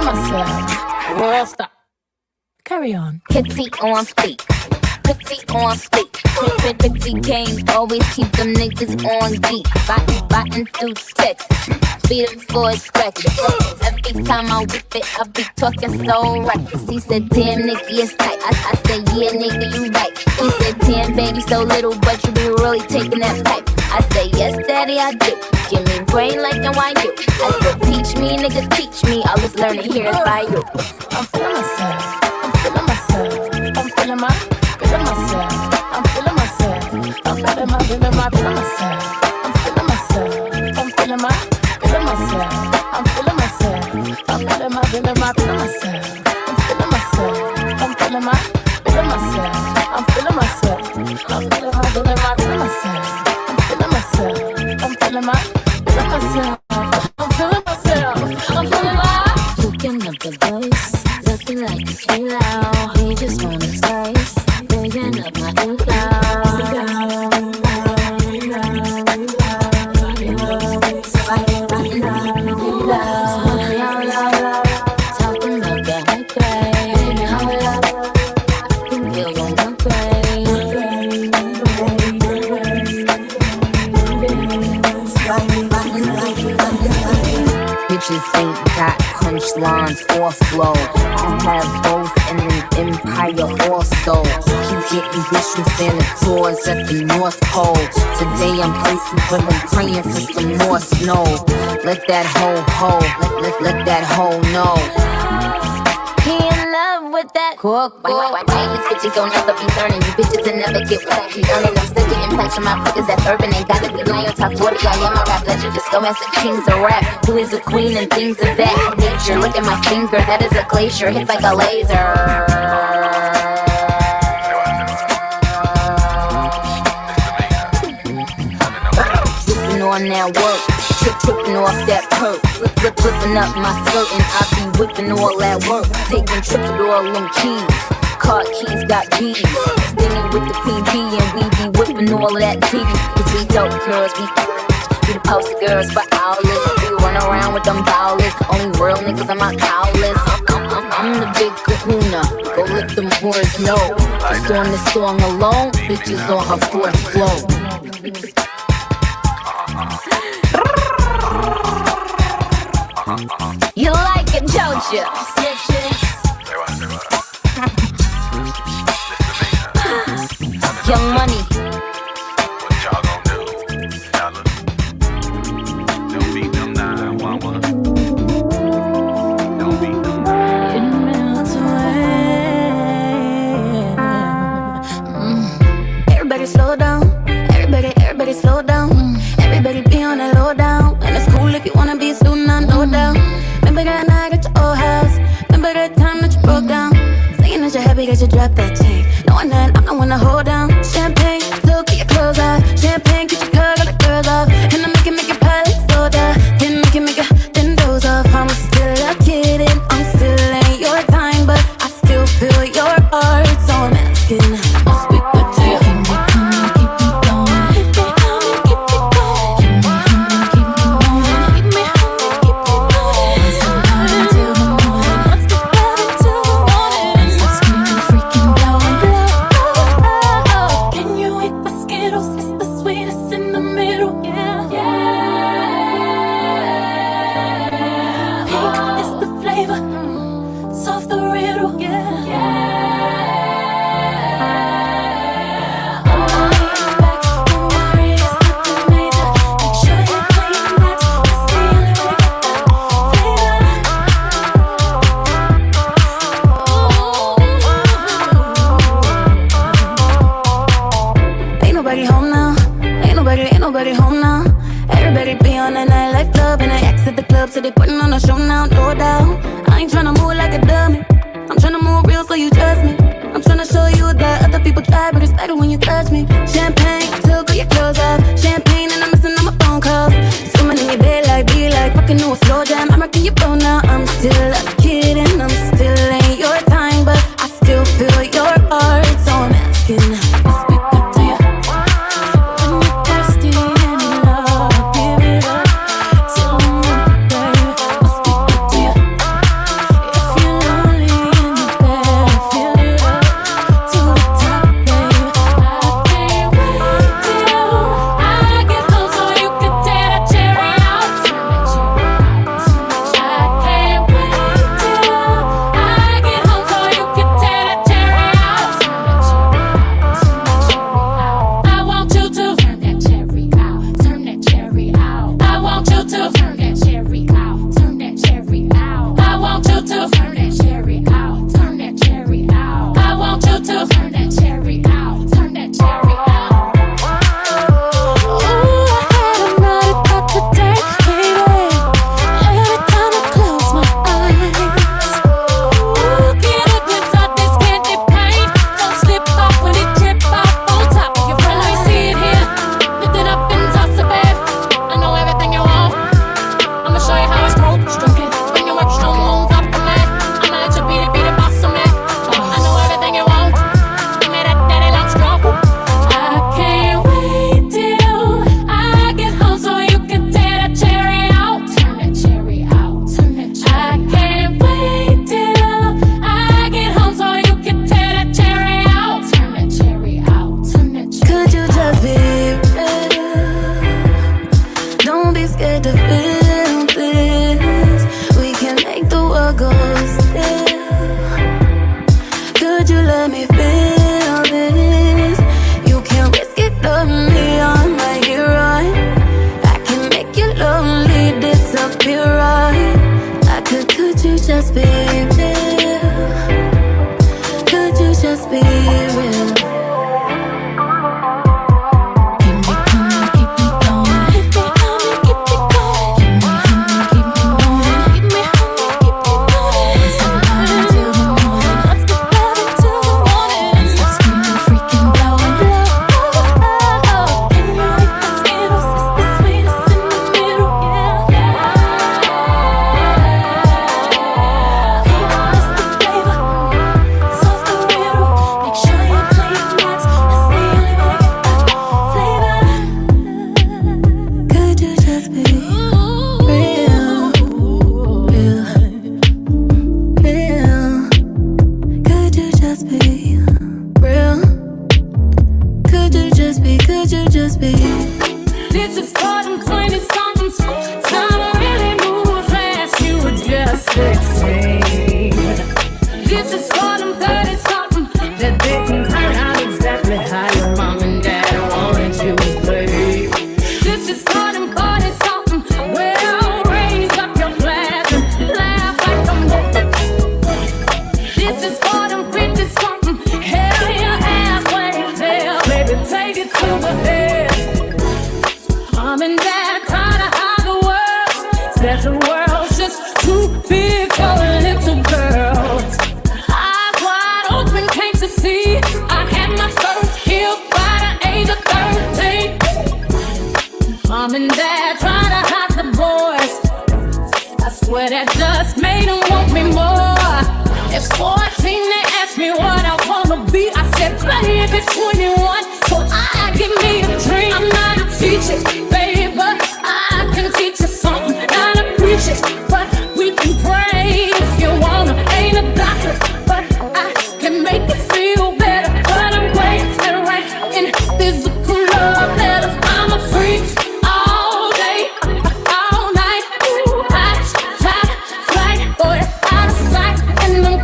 myself. World stop. Carry on. Petty on fleek. Petty on fleek. Petty game. Always keep them niggas on beat. Biting through Texas. Beat him for his breakfast. Every time I whip it, I be talking so reckless. He said, damn, nigga, it's tight. I said, yeah, nigga, you right. He said, damn, baby, so little, but you be really taking that pipe. I say, yes, daddy, I do. Give me brain like the wine you. I said, teach me, nigga, teach me. I was learning here by you. I'm feeling myself. I'm feeling myself. I'm feeling myself. I'm feeling myself. I'm feeling myself. I'm feeling myself. I'm feeling myself. I'm feeling myself. I'm feeling myself. I'm feeling myself. I'm feeling myself. I'm feeling myself. I'm feeling myself. I'm feeling myself. I'm feeling myself. I'm feeling myself. Looking up the voice, looking like a kilo. We just wanna taste, bringing up my ego. Talking about that baby, hold up. You're gonna bitches ain't got punchlines or flow. I have both and an empire also. Keep getting bitch from Santa Claus at the North Pole. Today I'm icy, but I'm praying for some more snow. Let that hoe let that hoe know. He in love with that cook. Why these bitches don't ever be learning? You bitches will never get what I be earning. I'm still getting punch on my fingers that's urban. Ain't got a good line on top 40. I am a rap legend. Just go ask the kings of rap. Who is a queen and things of that nature. Look at my finger, that is a glacier. Hits like a laser. On that work, tripping off that perk, flipping up my skirt, and I be whipping all that work, taking trips with all them keys. Car keys got G's, stinging with the queen bee, and we be whipping all of that TV. Cause we dope girls, we the poster girls for owlets. We run around with them bowlers, only real niggas on my cowlers. I'm the big kahuna, go let them boys know. Just on this song alone, bitches on her fourth flow. You like it, don't you? Young Money. What y'all gonna do? Y'all don't beat them 911. Don't beat them 911. Everybody slow down. Everybody slow down. Everybody be on that low down. And it's cool if you wanna be a student, I no doubt. Remember that night at your old house. Remember that time that you broke down. Saying that you're happy cause you dropped that chain. Knowing that I'm the one to hold down. Champagne, so get your clothes off. Champagne, get your girl, got the girls off. And I make it pile like soda. Then make it, then doze off. I'm still a kid and I'm still ain't your time. But I still feel your heart, so I'm asking. Speak the tail. slow down. I ain't tryna move like a dummy. I'm tryna move real so you trust me. I'm tryna show you that other people try, but it's better when you touch me. Champagne, took all your clothes off. Champagne and I'm missing all my phone calls. Swimming in your bed like, be like, fucking new slow jam. I'm rocking your boat now. I'm still a kid and I'm still ain't your time, but I still feel your heart, so I'm asking.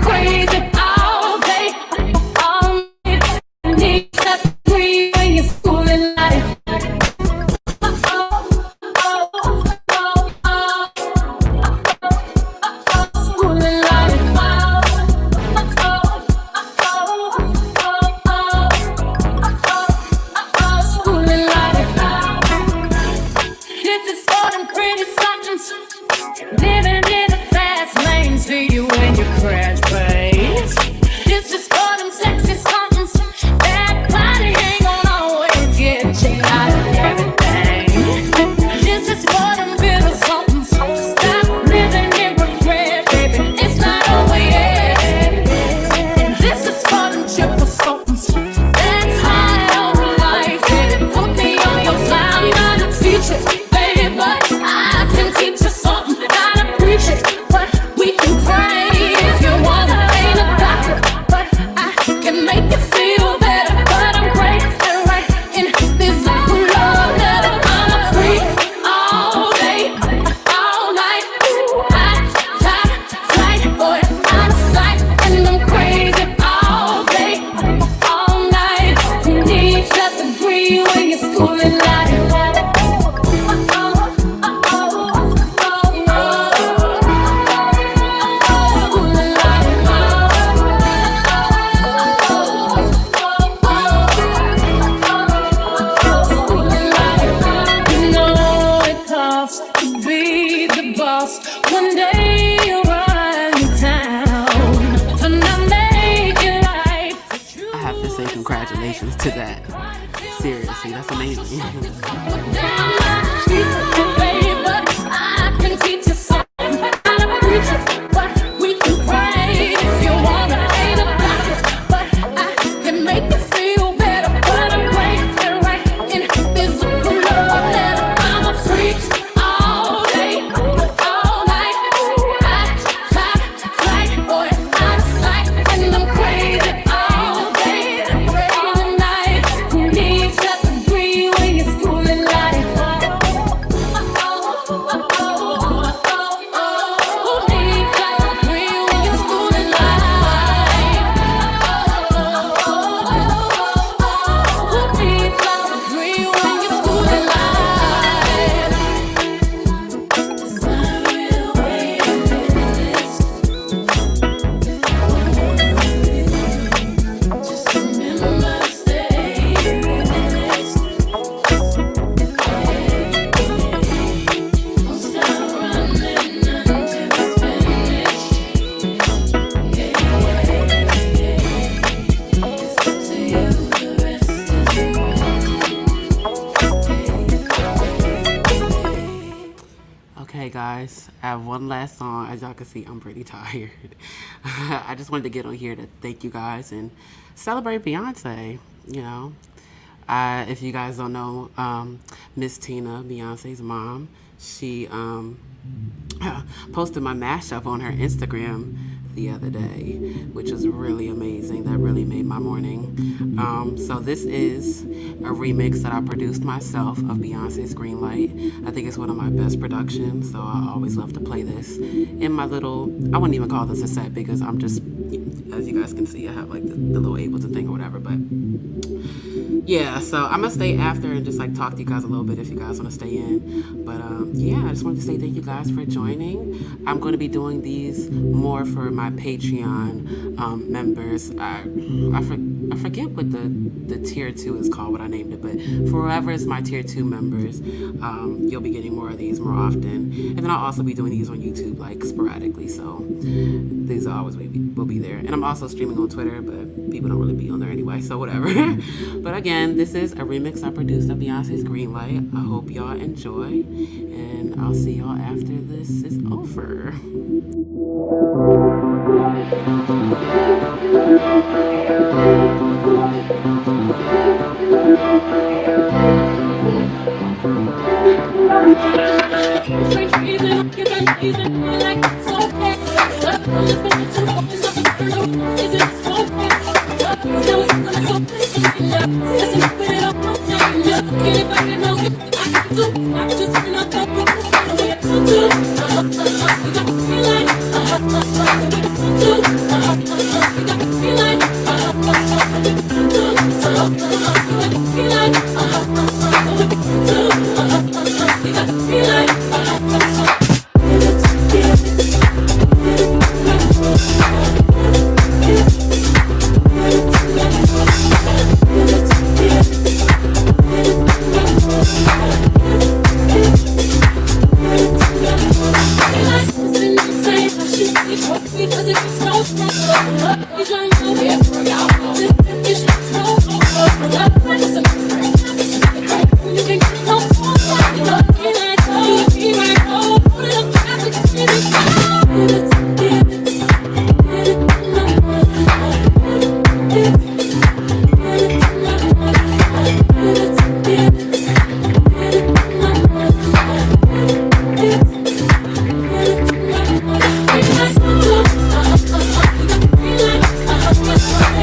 Crazy all day, all night. Need that free. congratulations to that. Seriously, that's amazing. Okay, guys, I have one last song. As y'all can see, I'm pretty tired. I just wanted to get on here to thank you guys and celebrate Beyonce. You know, if you guys don't know, Miss Tina, Beyonce's mom, she posted my mashup on her Instagram the other day, which was really amazing. That really made my morning. So this is a remix that I produced myself of Beyonce's Green Light. I think it's one of my best productions, so I always love to play this in my little, I wouldn't even call this a set because I'm just, as you guys can see, I have like the little Ableton thing or whatever, but yeah, so I'm gonna stay after and just like talk to you guys a little bit if you guys want to stay in. But yeah, I just wanted to say thank you guys for joining. I'm going to be doing these more for my Patreon members. I forget what the tier 2 is called, what I named it, but for whoever is my tier 2 members, you'll be getting more of these more often. And then I'll also be doing these on YouTube like sporadically, so these always will be there. And I'm also streaming on Twitter, but people don't really be on there anyway, so whatever. But again, this is a remix I produced of Beyonce's Green Light. I hope y'all enjoy, and I'll see y'all after this is over.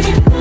Like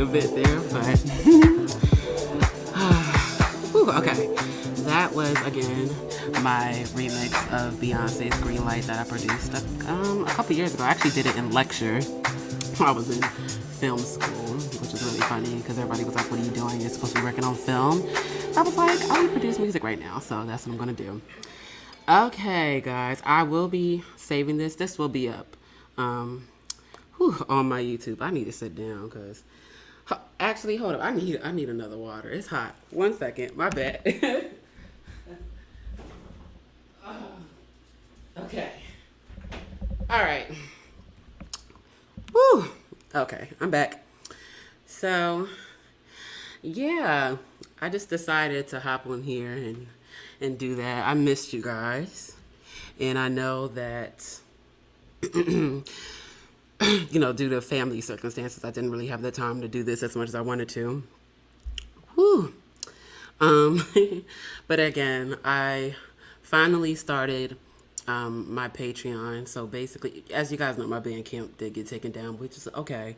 little bit there, but whew, okay. That was again my remix of Beyonce's Green Light that I produced a couple years ago. I actually did it in lecture when I was in film school, which is really funny because everybody was like, "What are you doing? You're supposed to be working on film." I was like, "I want to produce music right now, so that's what I'm gonna do." Okay, guys, I will be saving this. This will be up on my YouTube. I need to sit down because actually, hold up. I need another water. It's hot. 1 second. My bad. Okay. All right. Woo. Okay, I'm back. So, yeah, I just decided to hop on here and do that. I missed you guys. And I know that, you know, due to family circumstances, I didn't really have the time to do this as much as I wanted to. Whew. But again, I finally started my Patreon. So basically, as you guys know, my Bandcamp did get taken down, which is okay.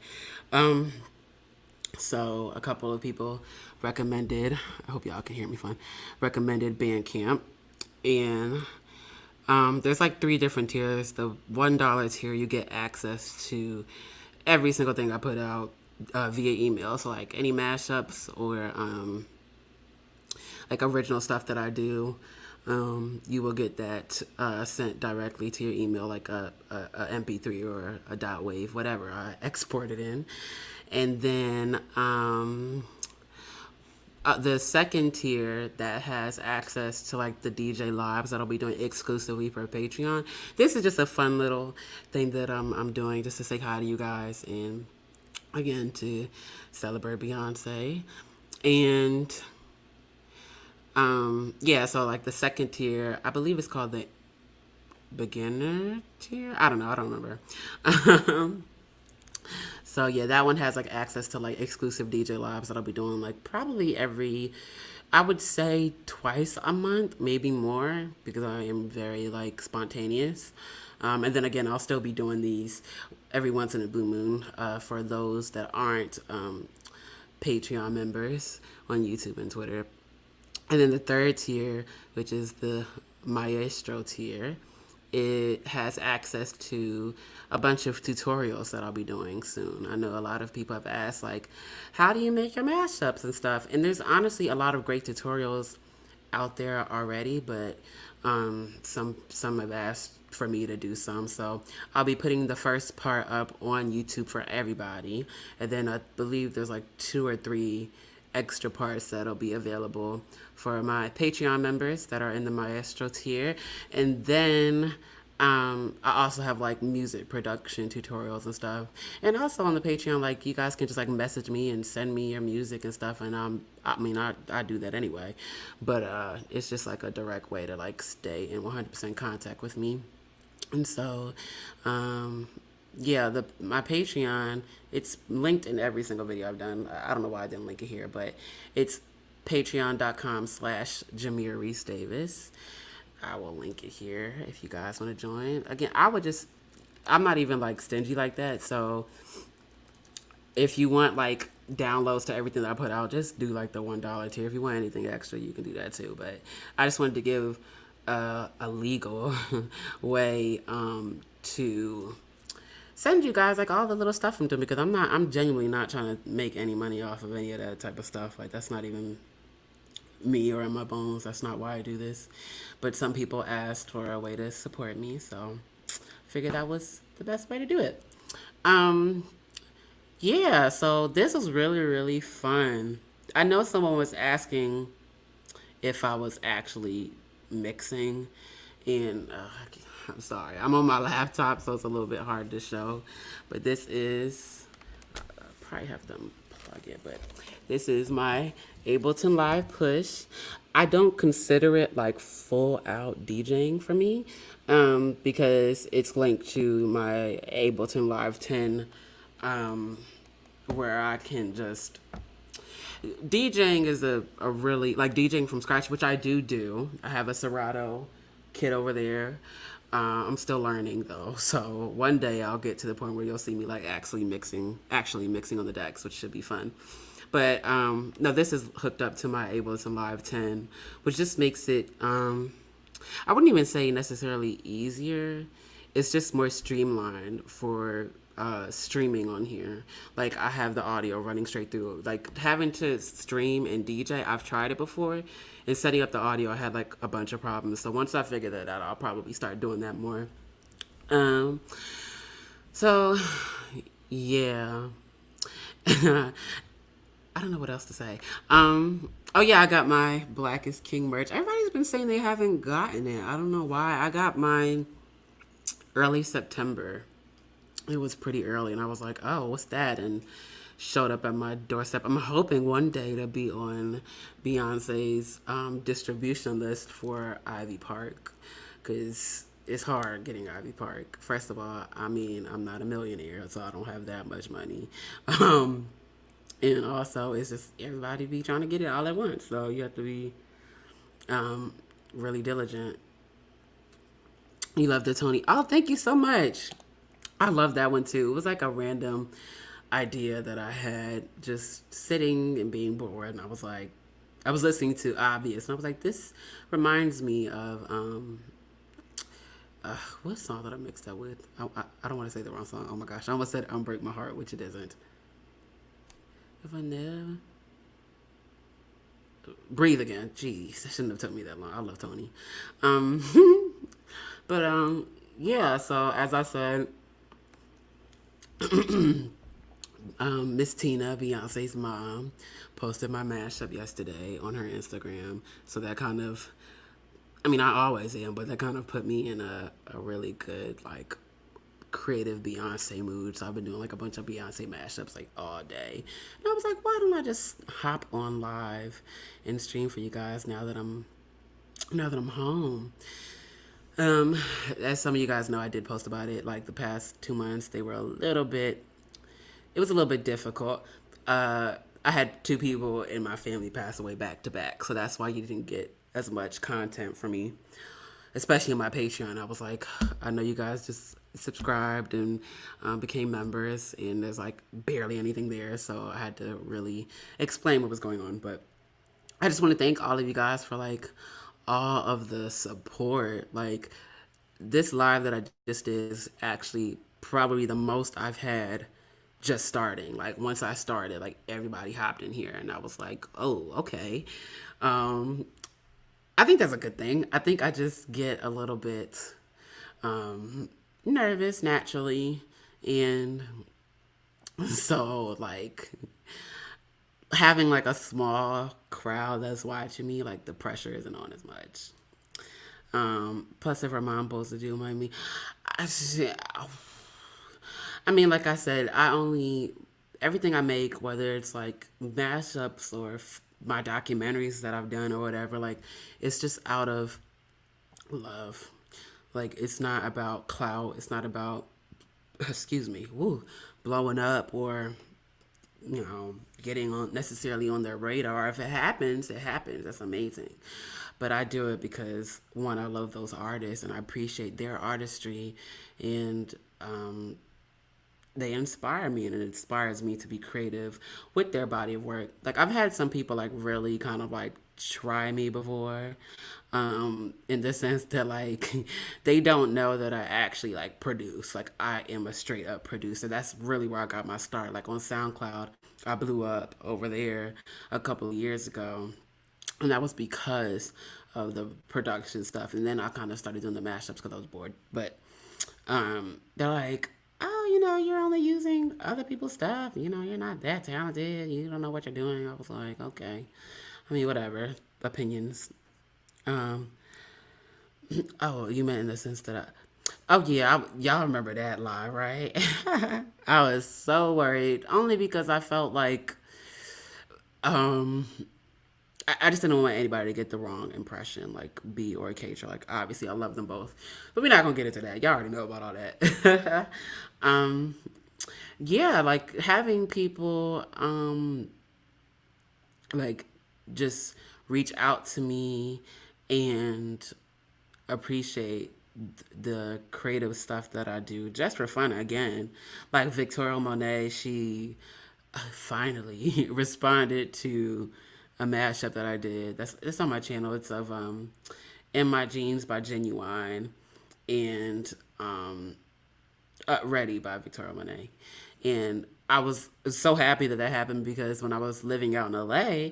So a couple of people recommended, I hope y'all can hear me fine, recommended Bandcamp. And there's like 3 different tiers. The $1 tier, you get access to every single thing I put out via email. So like any mashups or like original stuff that I do, you will get that sent directly to your email, like a MP3 or a .wave, whatever I export it in. And then the second tier that has access to like the DJ lives that I'll be doing exclusively for Patreon. This is just a fun little thing that I'm doing just to say hi to you guys and again to celebrate Beyonce. And yeah, so like the second tier, I believe it's called the beginner tier. I don't know, I don't remember. So yeah, that one has like access to like exclusive DJ lives that I'll be doing like probably I would say twice a month, maybe more, because I am very like spontaneous. And then again, I'll still be doing these every once in a blue moon for those that aren't Patreon members on YouTube and Twitter. And then the third tier, which is the Maestro tier, it has access to a bunch of tutorials that I'll be doing soon. I know a lot of people have asked, like, how do you make your mashups and stuff? And there's honestly a lot of great tutorials out there already, but some have asked for me to do some. So I'll be putting the first part up on YouTube for everybody. And then I believe there's like 2 or 3 extra parts that'll be available for my Patreon members that are in the Maestro tier. And then I also have like music production tutorials and stuff. And also on the Patreon, like you guys can just like message me and send me your music and stuff. And I do that anyway, but it's just like a direct way to like stay in 100% contact with me. And so yeah, my Patreon, it's linked in every single video I've done. I don't know why I didn't link it here, but it's patreon.com/Jameer Reese Davis. I will link it here if you guys want to join. Again, I'm not even like stingy like that. So if you want like downloads to everything that I put out, just do like the $1 tier. If you want anything extra, you can do that too. But I just wanted to give a legal way to send you guys like all the little stuff I'm doing, because I'm genuinely not trying to make any money off of any of that type of stuff. Like that's not even me or in my bones. That's not why I do this. But some people asked for a way to support me, so I figured that was the best way to do it. Yeah, so this was really, really fun. I know someone was asking if I was actually mixing, and I'm sorry, I'm on my laptop, so it's a little bit hard to show, but this is, I probably have to unplug it, but this is my Ableton Live Push. I don't consider it like full out DJing for me, because it's linked to my Ableton Live 10, where I can just, DJing is a really, like DJing from scratch, which I do. I have a Serato kit over there. I'm still learning though, so one day I'll get to the point where you'll see me like actually mixing on the decks, which should be fun. But no, this is hooked up to my Ableton Live 10, which just makes it I wouldn't even say necessarily easier. It's just more streamlined for streaming on here. Like I have the audio running straight through. Like having to stream and DJ, I've tried it before. And setting up the audio, I had like a bunch of problems. So once I figure that out, I'll probably start doing that more. Um, so yeah. I don't know what else to say. Oh yeah, I got my Black is King merch. Everybody's been saying they haven't gotten it. I don't know why. I got mine early September. It was pretty early, and I was like, "Oh, what's that?" And showed up at my doorstep. I'm hoping one day to be on Beyonce's distribution list for Ivy Park, because it's hard getting Ivy Park. First of all, I mean, I'm not a millionaire, so I don't have that much money. And also, it's just everybody be trying to get it all at once. So you have to be really diligent. You love the Tony. Oh, thank you so much. I love that one too. It was like a random idea that I had just sitting and being bored. And I was like, I was listening to Obvious. And I was like, this reminds me of, what song that I mixed that with? I don't want to say the wrong song. Oh my gosh. I almost said Unbreak My Heart, which it isn't. If I never breathe again. Jeez, that shouldn't have took me that long. I love Tony. But yeah, so as I said, Miss Tina, Beyonce's mom, posted my mashup yesterday on her Instagram. So that kind of, I mean, I always am, but that kind of put me in a really good, like, creative Beyonce mood. So I've been doing like a bunch of Beyonce mashups like all day. And I was like, why don't I just hop on live and stream for you guys now that I'm home? As some of you guys know, I did post about it like the past 2 months. It was a little bit difficult. I had 2 people in my family pass away back to back. So that's why you didn't get as much content from me, especially on my Patreon. I was like, I know you guys just subscribed and became members, and there's like barely anything there. So I had to really explain what was going on. But I just want to thank all of you guys for like all of the support. Like this live that I just did is actually probably the most I've had just starting. Like once I started, like everybody hopped in here and I was like, oh, okay. I think that's a good thing. I think I just get a little bit nervous naturally, and so like having like a small crowd that's watching me, like the pressure isn't on as much. Plus if her mom supposed to do my me, I mean, like I said, everything I make, whether it's like mashups or my documentaries that I've done or whatever, like it's just out of love. Like it's not about clout. It's not about, blowing up or, getting on necessarily on their radar. If it happens, it happens. That's amazing. But I do it because one, I love those artists and I appreciate their artistry, and they inspire me, and it inspires me to be creative with their body of work. Like I've had some people like really kind of like try me before, in the sense that like they don't know that I actually like produce. Like I am a straight up producer. That's really where I got my start. Like on SoundCloud, I blew up over there a couple of years ago, and that was because of the production stuff. And then I kind of started doing the mashups because I was bored. But they're like, oh, you're only using other people's stuff. You're not that talented. You don't know what you're doing. I was like, okay. I mean, whatever. Opinions. Oh, you meant in the sense that oh yeah, y'all remember that live, right? I was so worried, only because I felt like, I just didn't want anybody to get the wrong impression, like B or Keisha. Like, obviously, I love them both, but we're not gonna get into that. Y'all already know about all that. Yeah, like having people, like just reach out to me and appreciate the creative stuff that I do just for fun again. Like Victoria Monet, she finally responded to a mashup that I did. It's on my channel. It's of In My Jeans by Genuine and Ready by Victoria Monet. And I was so happy that that happened because when I was living out in LA,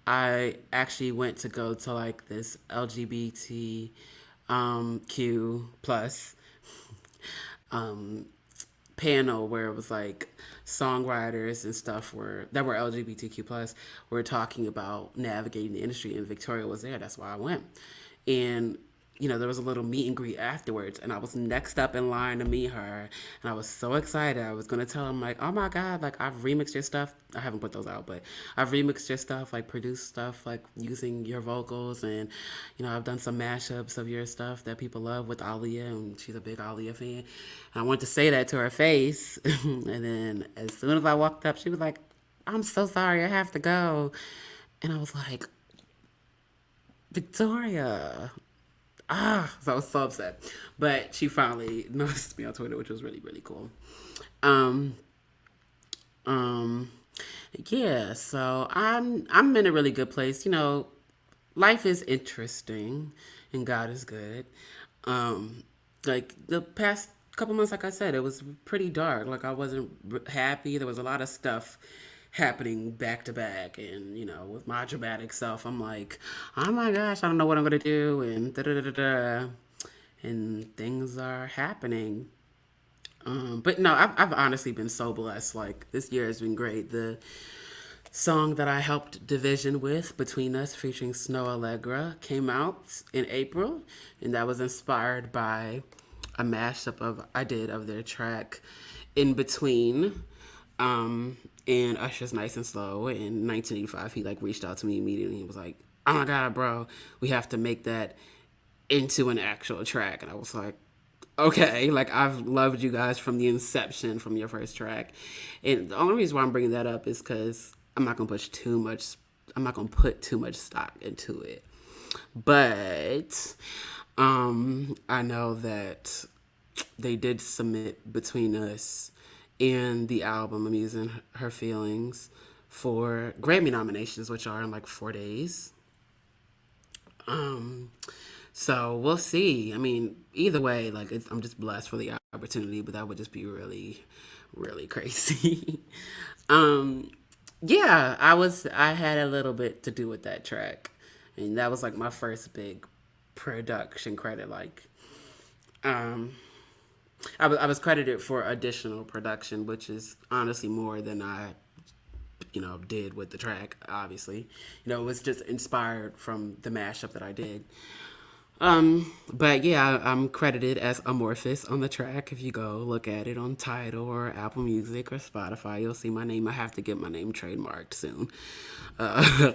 I actually went to go to like this LGBT Q plus um, panel where it was like songwriters and stuff that were LGBTQ plus were talking about navigating the industry, and Victoria was there. That's why I went. And there was a little meet and greet afterwards, and I was next up in line to meet her, and I was so excited. I was gonna tell him like, "Oh my God, like I've remixed your stuff. I haven't put those out, but I've remixed your stuff, like produced stuff, like using your vocals, and I've done some mashups of your stuff that people love with Aaliyah, and she's a big Aaliyah fan." And I wanted to say that to her face, and then as soon as I walked up, she was like, "I'm so sorry, I have to go," and I was like, "Victoria." So I was so upset. But she finally noticed me on Twitter, which was really, really cool. Um, um, yeah, so I'm in a really good place. Life is interesting and God is good. Like the past couple months, like I said, it was pretty dark. Like I wasn't happy. There was a lot of stuff happening back to back, and with my dramatic self, I'm like, oh my gosh, I don't know what I'm gonna do, and da da da da, and things are happening. But no, I've honestly been so blessed. Like this year has been great. The song that I helped Division with, Between Us, featuring Snow Allegra, came out in April, and that was inspired by a mashup I did of their track In Between, and Usher's Nice and Slow. In 1985, he like reached out to me immediately. He was like, "Oh my God, bro, we have to make that into an actual track." And I was like, okay, like I've loved you guys from the inception, from your first track. And the only reason why I'm bringing that up is because I'm not gonna put too much stock into it. But I know that they did submit Between Us and the album Amusing Her Feelings for Grammy nominations, which are in like 4 days. So we'll see. I mean, either way, like I'm just blessed for the opportunity, but that would just be really, really crazy. Yeah, I had a little bit to do with that track, and that was like my first big production credit. Like, I was credited for additional production, which is honestly more than I did with the track. Obviously, it was just inspired from the mashup that I did. But yeah, I'm credited as Amorphous on the track. If you go look at it on Tidal or Apple Music or Spotify, you'll see my name. I have to get my name trademarked soon,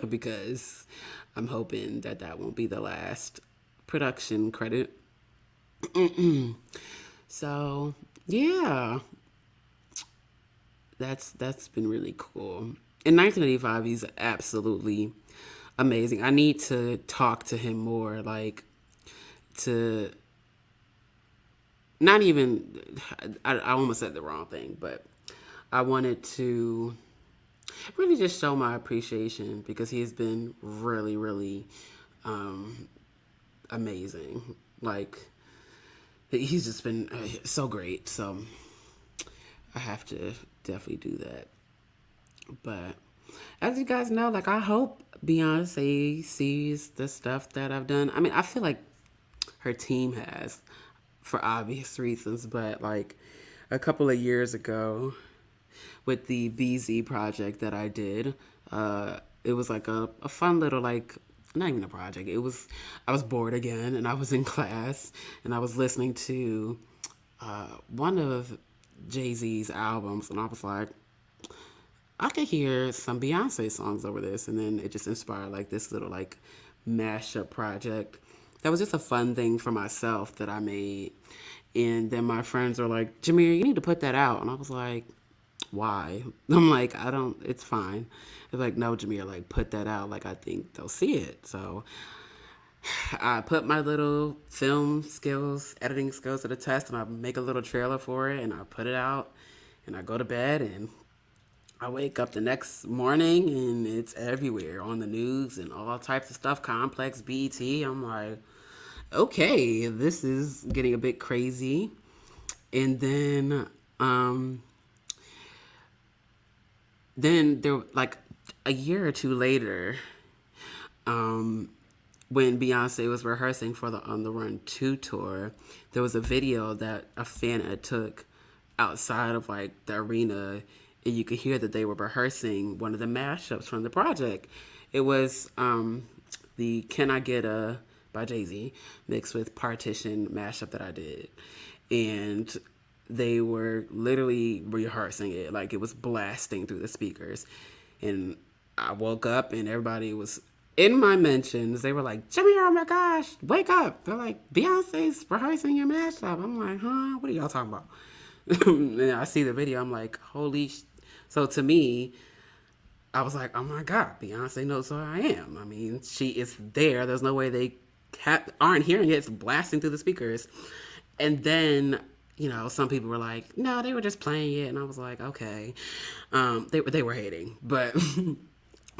because I'm hoping that won't be the last production credit. So yeah, that's been really cool. In 1985, he's absolutely amazing. I need to talk to him more, like to not even, I almost said the wrong thing, but I wanted to really just show my appreciation because he's been really, really amazing. Like, he's just been so great. So I have to definitely do that. But as you guys know, like, I hope Beyonce sees the stuff that I've done. I mean, I feel like her team has, for obvious reasons, but like a couple of years ago with the BZ project that I did, it was like a fun little, like, not even a project. I was bored again, and I was in class, and I was listening to one of Jay-Z's albums, and I was like, I could hear some Beyonce songs over this, and then it just inspired like this little like mashup project. That was just a fun thing for myself that I made, and then my friends were like, "Jameer, you need to put that out," and I was like, "Why?" I'm like, "I don't. It's fine." They're like, "No, Jameer, like put that out. Like I think they'll see it." So I put my little film skills, editing skills to the test, and I make a little trailer for it, and I put it out, and I go to bed, and I wake up the next morning, and it's everywhere on the news and all types of stuff. Complex, BET. I'm like, okay, this is getting a bit crazy. And then there, like a year or two later, when Beyonce was rehearsing for the On the Run 2 tour, there was a video that a fan had took outside of like the arena, and you could hear that they were rehearsing one of the mashups from the project. It was the Can I Get a by Jay-Z mixed with Partition mashup that I did. And they were literally rehearsing it, like it was blasting through the speakers. And I woke up and everybody was in my mentions. They were like, Jimmy, oh my gosh, wake up. They're like, Beyonce's rehearsing your mashup. I'm like, huh? What are y'all talking about? And I see the video. I'm like, holy So to me, I was like, oh my God, Beyonce knows who I am. I mean, she is there. There's no way they aren't hearing it. It's blasting through the speakers. And then, some people were like, no, they were just playing it. And I was like, okay. They were hating. But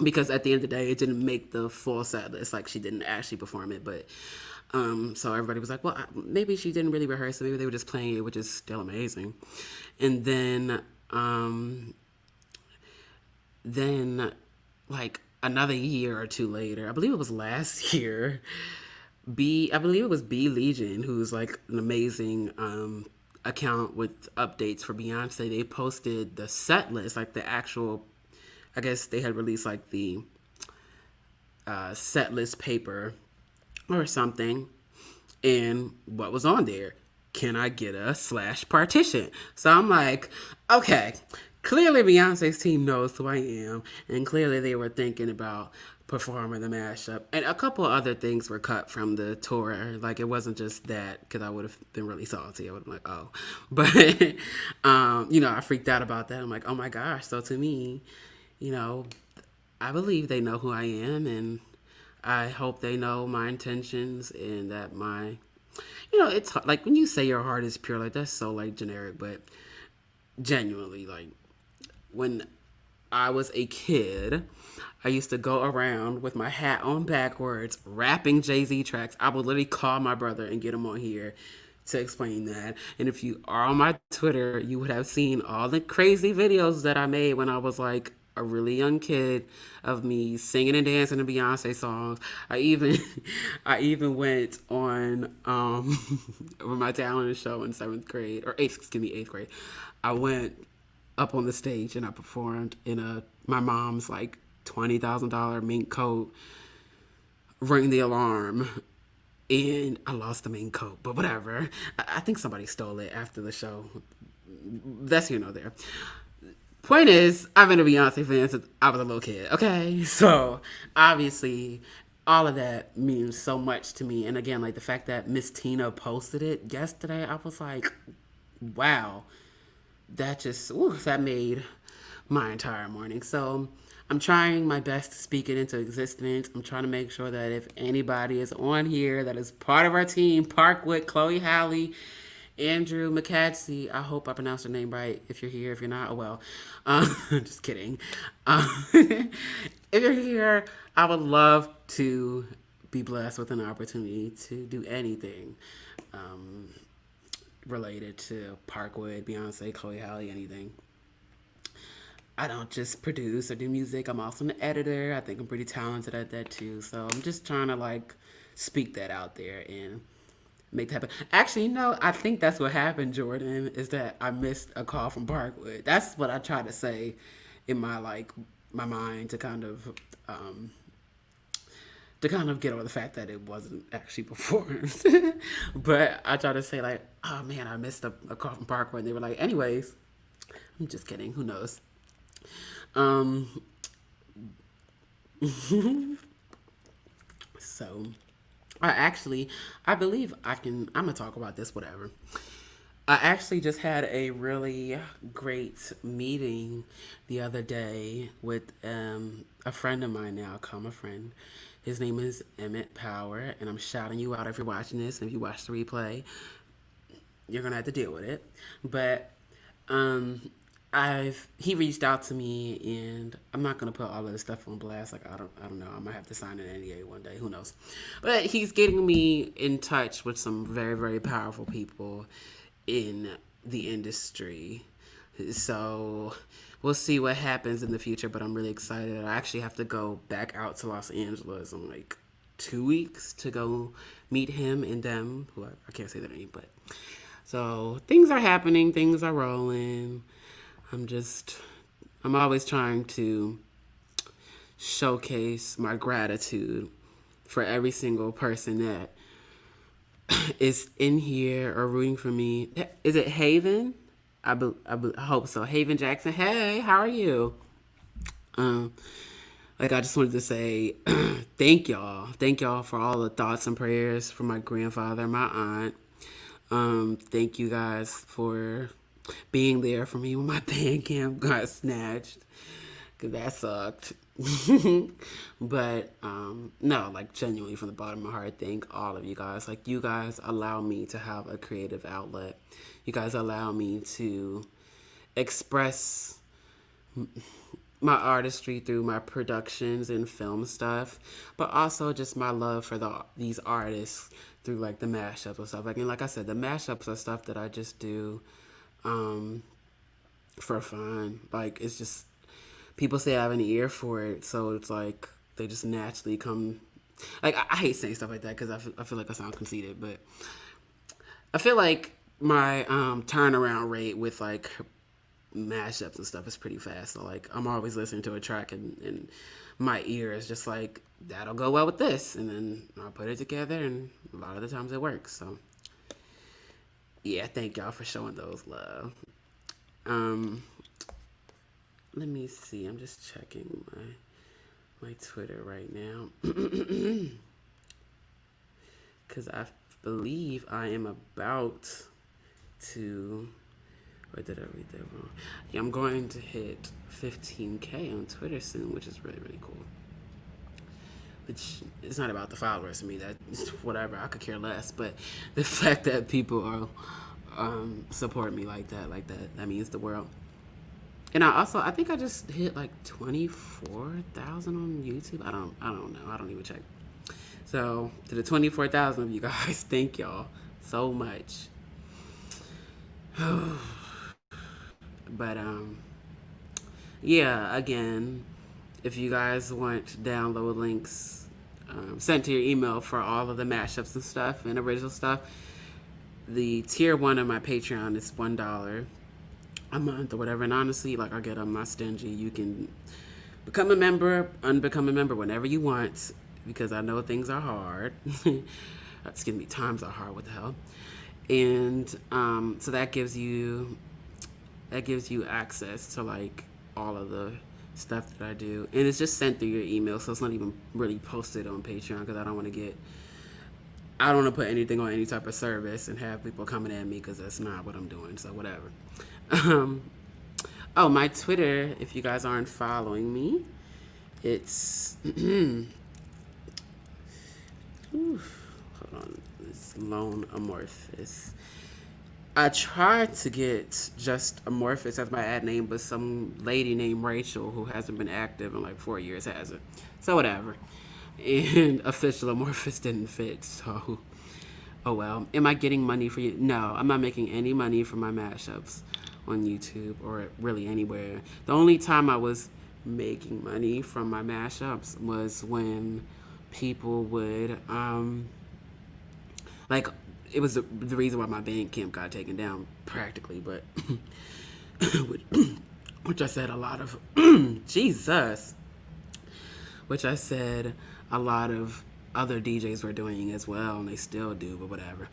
because at the end of the day, it didn't make the full set list. Like, she didn't actually perform it. But so everybody was like, well, maybe she didn't really rehearse it. Maybe they were just playing it, which is still amazing. And then like another year or two later, I believe it was last year, I believe it was B Legion, who's like an amazing account with updates for Beyonce. They posted the set list, like the actual, I guess they had released like the set list paper or something. And what was on there? Can I get a /partition? So I'm like, okay, clearly Beyonce's team knows who I am, and clearly they were thinking about performing the mashup. And a couple other things were cut from the tour. Like, it wasn't just that, because I would have been really salty. I would have been like, oh. But, I freaked out about that. I'm like, oh my gosh. So to me, I believe they know who I am, and I hope they know my intentions, and that it's like when you say your heart is pure, like that's so like generic, but genuinely, like when I was a kid, I used to go around with my hat on backwards, rapping Jay-Z tracks. I would literally call my brother and get him on here to explain that. And if you are on my Twitter, you would have seen all the crazy videos that I made when I was like a really young kid of me singing and dancing to Beyonce songs. I even went on my talent show in 8th grade. I went up on the stage and I performed in my mom's like $20,000 mink coat, Ring the Alarm, and I lost the mink coat, but whatever. I think somebody stole it after the show. That's here nor there. Point is, I've been a Beyonce fan since I was a little kid, okay? So, obviously, all of that means so much to me. And again, like the fact that Miss Tina posted it yesterday, I was like, wow. That made my entire morning. So, I'm trying my best to speak it into existence. I'm trying to make sure that if anybody is on here that is part of our team, Parkwood, Chloe Halley, Andrew McCadsey, I hope I pronounced your name right. If you're here, if you're not, oh well. Just kidding. If you're here, I would love to be blessed with an opportunity to do anything related to Parkwood, Beyonce, Chloe Halley, anything. I don't just produce or do music. I'm also an editor. I think I'm pretty talented at that too. So I'm just trying to like speak that out there and make that happen. Actually, no, I think that's what happened, Jordan, is that I missed a call from Parkwood. That's what I tried to say in my mind to kind of get over the fact that it wasn't actually performed. But I tried to say like, oh man, I missed a call from Parkwood, and they were like, anyways, I'm just kidding. Who knows? So I believe I'm gonna talk about this, whatever. I actually just had a really great meeting the other day with a friend of mine now, a friend. His name is Emmett Power, and I'm shouting you out if you're watching this. And if you watch the replay, you're gonna have to deal with it. But he reached out to me, and I'm not gonna put all of this stuff on blast. Like I don't know. I might have to sign an NDA one day. Who knows? But he's getting me in touch with some very, very powerful people in the industry. So we'll see what happens in the future. But I'm really excited. I actually have to go back out to Los Angeles in like 2 weeks to go meet him and them. Who I can't say their name, but so things are happening. Things are rolling. I'm always trying to showcase my gratitude for every single person that is in here or rooting for me. Is it Haven? I hope so. Haven Jackson. Hey, how are you? I just wanted to say thank y'all. Thank y'all for all the thoughts and prayers for my grandfather and my aunt. Thank you guys for being there for me when my band camp got snatched, because that sucked. But no, like genuinely from the bottom of my heart, thank all of you guys. Like, you guys allow me to have a creative outlet. You guys allow me to express my artistry through my productions and film stuff, but also just my love for these artists through like the mashups and stuff. Like I said, the mashups are stuff that I just do for fun. Like, it's just, people say I have an ear for it, so it's like they just naturally come. Like, I hate saying stuff like that because I feel like I sound conceited, but I feel like my turnaround rate with like mashups and stuff is pretty fast. So like, I'm always listening to a track and my ear is just like, that'll go well with this, and then I'll put it together, and a lot of the times it works. So yeah, thank y'all for showing those love. Let me see. I'm just checking my Twitter right now. Because I believe I am about to... Or did I read that wrong? Yeah, I'm going to hit 15K on Twitter soon, which is really, really cool. Which, it's not about the followers to me. That's whatever. I could care less. But the fact that people are support me like that means the world. And I think I just hit like 24,000 on YouTube. I don't know. I don't even check. So to the 24,000 of you guys, thank y'all so much. But yeah, again, if you guys want download links sent to your email for all of the mashups and stuff and original stuff, the tier 1 of my Patreon is $1 a month or whatever. And honestly, like, I'm not stingy. You can become a member, unbecome a member whenever you want, because I know things are hard. Excuse me, times are hard. What the hell? And so that gives you access to like all of the stuff that I do, and it's just sent through your email, so it's not even really posted on Patreon, because I don't want to put anything on any type of service and have people coming at me, because that's not what I'm doing. So whatever. Oh, my Twitter, if you guys aren't following me, it's hold on, it's Lone Amorphous. I tried to get just Amorphous as my ad name, but some lady named Rachel, who hasn't been active in like 4 years, has it. So whatever. And Official Amorphous didn't fit, so oh well. Am I getting money for you? No, I'm not making any money for my mashups on YouTube or really anywhere. The only time I was making money from my mashups was when people would like, it was the reason why my band camp got taken down practically, but which I said a lot of Jesus, which I said a lot of other DJs were doing as well, and they still do, but whatever.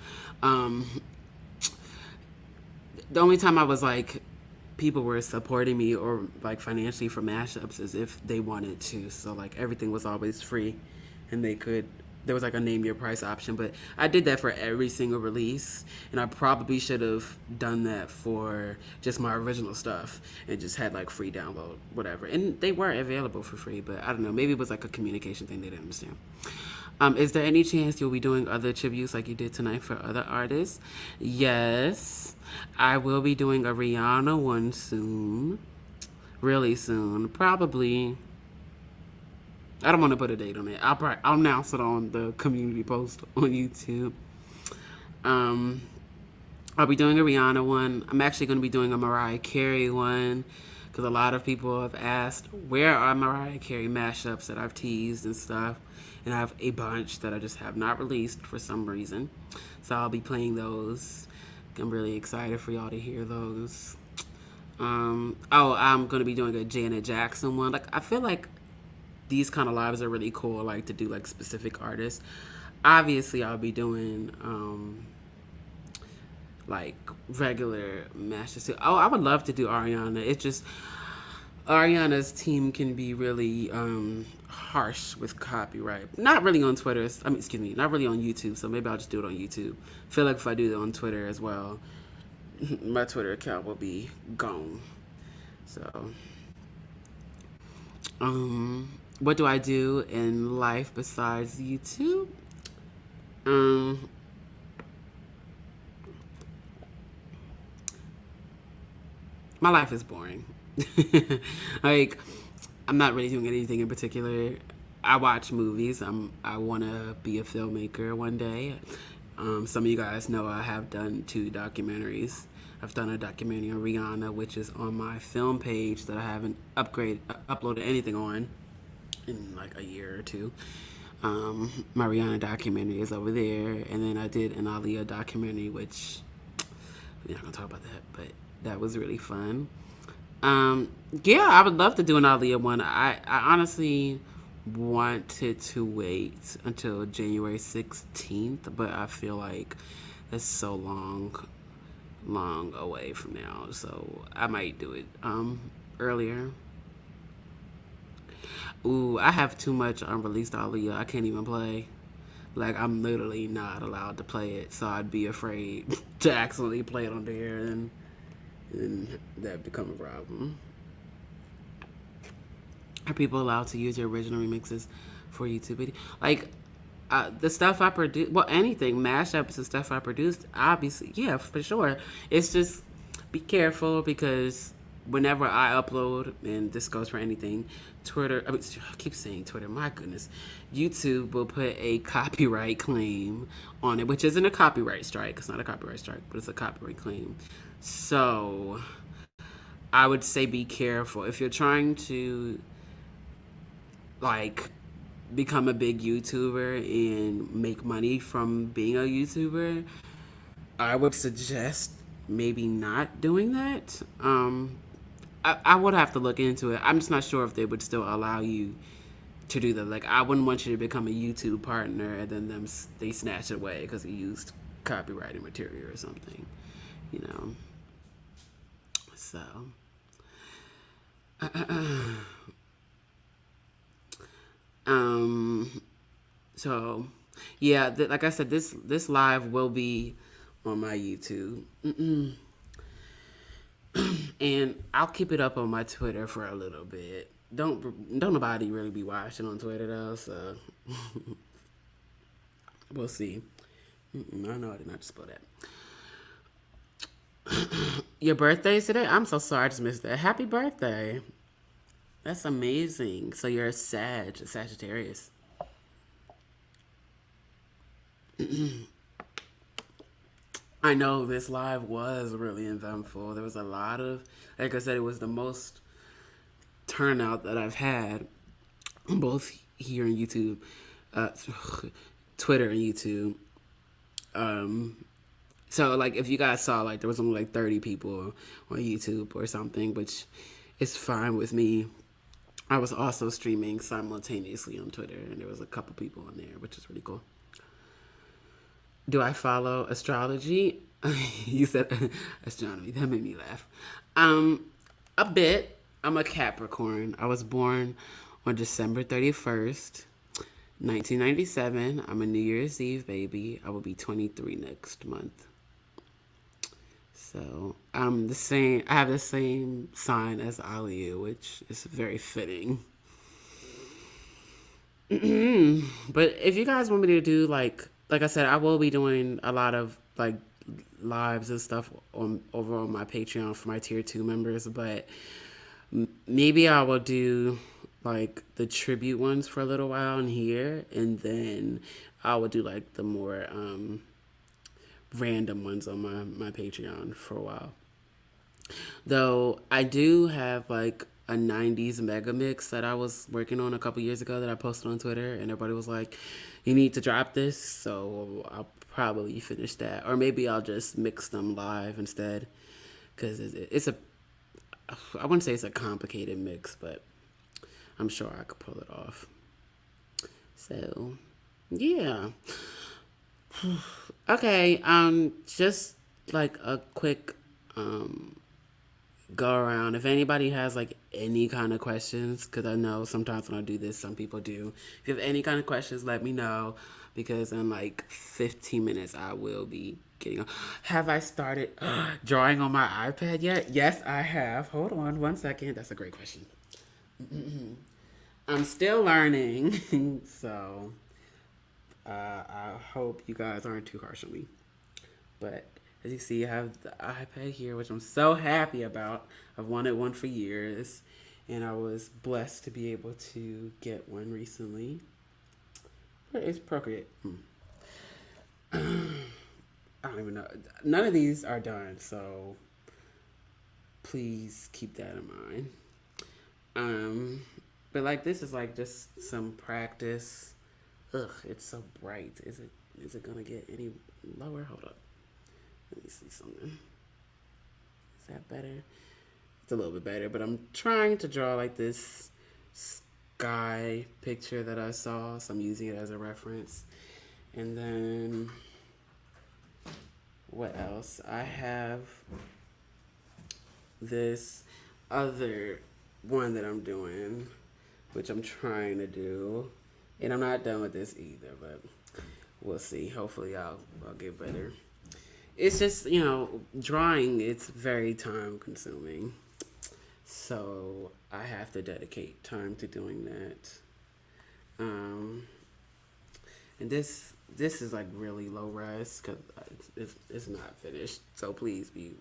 The only time I was like, people were supporting me or like financially for mashups is if they wanted to. So like, everything was always free, and they could there was like a name your price option, but I did that for every single release, and I probably should have done that for just my original stuff and just had like free download, whatever. And they were available for free, but I don't know, maybe it was like a communication thing they didn't understand. Is there any chance you'll be doing other tributes like you did tonight for other artists? Yes, I will be doing a Rihanna one soon, really soon, probably. I don't want to put a date on it. I'll announce it on the community post on YouTube. I'll be doing a Rihanna one. I'm actually going to be doing a Mariah Carey one because a lot of people have asked where are Mariah Carey mashups that I've teased and stuff, and I have a bunch that I just have not released for some reason. So I'll be playing those. I'm really excited for y'all to hear those. I'm going to be doing a Janet Jackson one. Like, I feel like these kind of lives are really cool, like to do like specific artists. Obviously, I'll be doing like regular matches too. Oh, I would love to do Ariana. It's just Ariana's team can be really harsh with copyright. Not really on Twitter. Not really on YouTube. So maybe I'll just do it on YouTube. I feel like if I do it on Twitter as well, my Twitter account will be gone. So, what do I do in life besides YouTube? My life is boring. Like, I'm not really doing anything in particular. I watch movies. I want to be a filmmaker one day. Some of you guys know I have done 2 documentaries. I've done a documentary on Rihanna, which is on my film page that I haven't uploaded anything on in like a year or 2. My Rihanna documentary is over there, and then I did an Aaliyah documentary, which we're not gonna talk about that, but that was really fun. Yeah, I would love to do an Aaliyah one. I honestly wanted to wait until January 16th, but I feel like that's so long away from now, so I might do it earlier. Ooh, I have too much unreleased Aaliyah. I can't even play. Like, I'm literally not allowed to play it, so I'd be afraid to accidentally play it on there, and that become a problem. Are people allowed to use your original remixes for YouTube video? Like, the stuff I produce, well, anything, mashups and stuff I produced, obviously, yeah, for sure. It's just, be careful, because whenever I upload, and this goes for anything, I keep saying Twitter, my goodness, YouTube will put a copyright claim on it, which isn't a copyright strike. It's not a copyright strike, but it's a copyright claim. So I would say be careful. If you're trying to, like, become a big YouTuber and make money from being a YouTuber, I would suggest maybe not doing that. I would have to look into it. I'm just not sure if they would still allow you to do that. Like, I wouldn't want you to become a YouTube partner and then they snatch it away because you used copyrighted material or something, you know. So, so yeah, like I said, this live will be on my YouTube. And I'll keep it up on my Twitter for a little bit. Don't nobody really be watching on Twitter though, so we'll see. I know I did not just spell that. Your birthday's today? I'm so sorry I just missed that. Happy birthday. That's amazing. So you're a Sagittarius. I know this live was really eventful. There was a lot of, like I said, it was the most turnout that I've had, both here on YouTube, Twitter and YouTube. So, like, if you guys saw, like, there was only, like, 30 people on YouTube or something, which is fine with me. I was also streaming simultaneously on Twitter, and there was a couple people on there, which is really cool. Do I follow astrology? You said astronomy. That made me laugh. A bit. I'm a Capricorn. I was born on December 31st, 1997. I'm a New Year's Eve baby. I will be 23 next month. So I'm the same. I have the same sign as Aliyah, which is very fitting. But if you guys want me to do like I said, I will be doing a lot of like lives and stuff over on my Patreon for my tier 2 members, but maybe I will do like the tribute ones for a little while in here, and then I will do like the more random ones on my Patreon for a while. Though I do have like a 90s mega mix that I was working on a couple years ago that I posted on Twitter, and everybody was like, you need to drop this. So I'll probably finish that, or maybe I'll just mix them live instead, because I wouldn't say it's a complicated mix, but I'm sure I could pull it off. So yeah. Okay, just like a quick go around. If anybody has like any kind of questions, because I know sometimes when I do this, some people do. If you have any kind of questions, let me know, because in like 15 minutes I will be getting on. Have I started drawing on my iPad yet? Yes, I have. Hold on one second. That's a great question. I'm still learning, so I hope you guys aren't too harsh on me. But as you see, I have the iPad here, which I'm so happy about. I've wanted one for years, and I was blessed to be able to get one recently. Where is Procreate? I don't even know. None of these are done, so please keep that in mind. But like this is like just some practice. Ugh, it's so bright. Is it gonna get any lower? Hold up. Let me see something. Is that better? It's a little bit better, but I'm trying to draw like this sky picture that I saw, so I'm using it as a reference. And then what else? I have this other one that I'm doing, which I'm trying to do, and I'm not done with this either, but we'll see. Hopefully I'll get better. It's just, drawing, it's very time consuming. So I have to dedicate time to doing that. And this is like really low res because it's not finished. So please be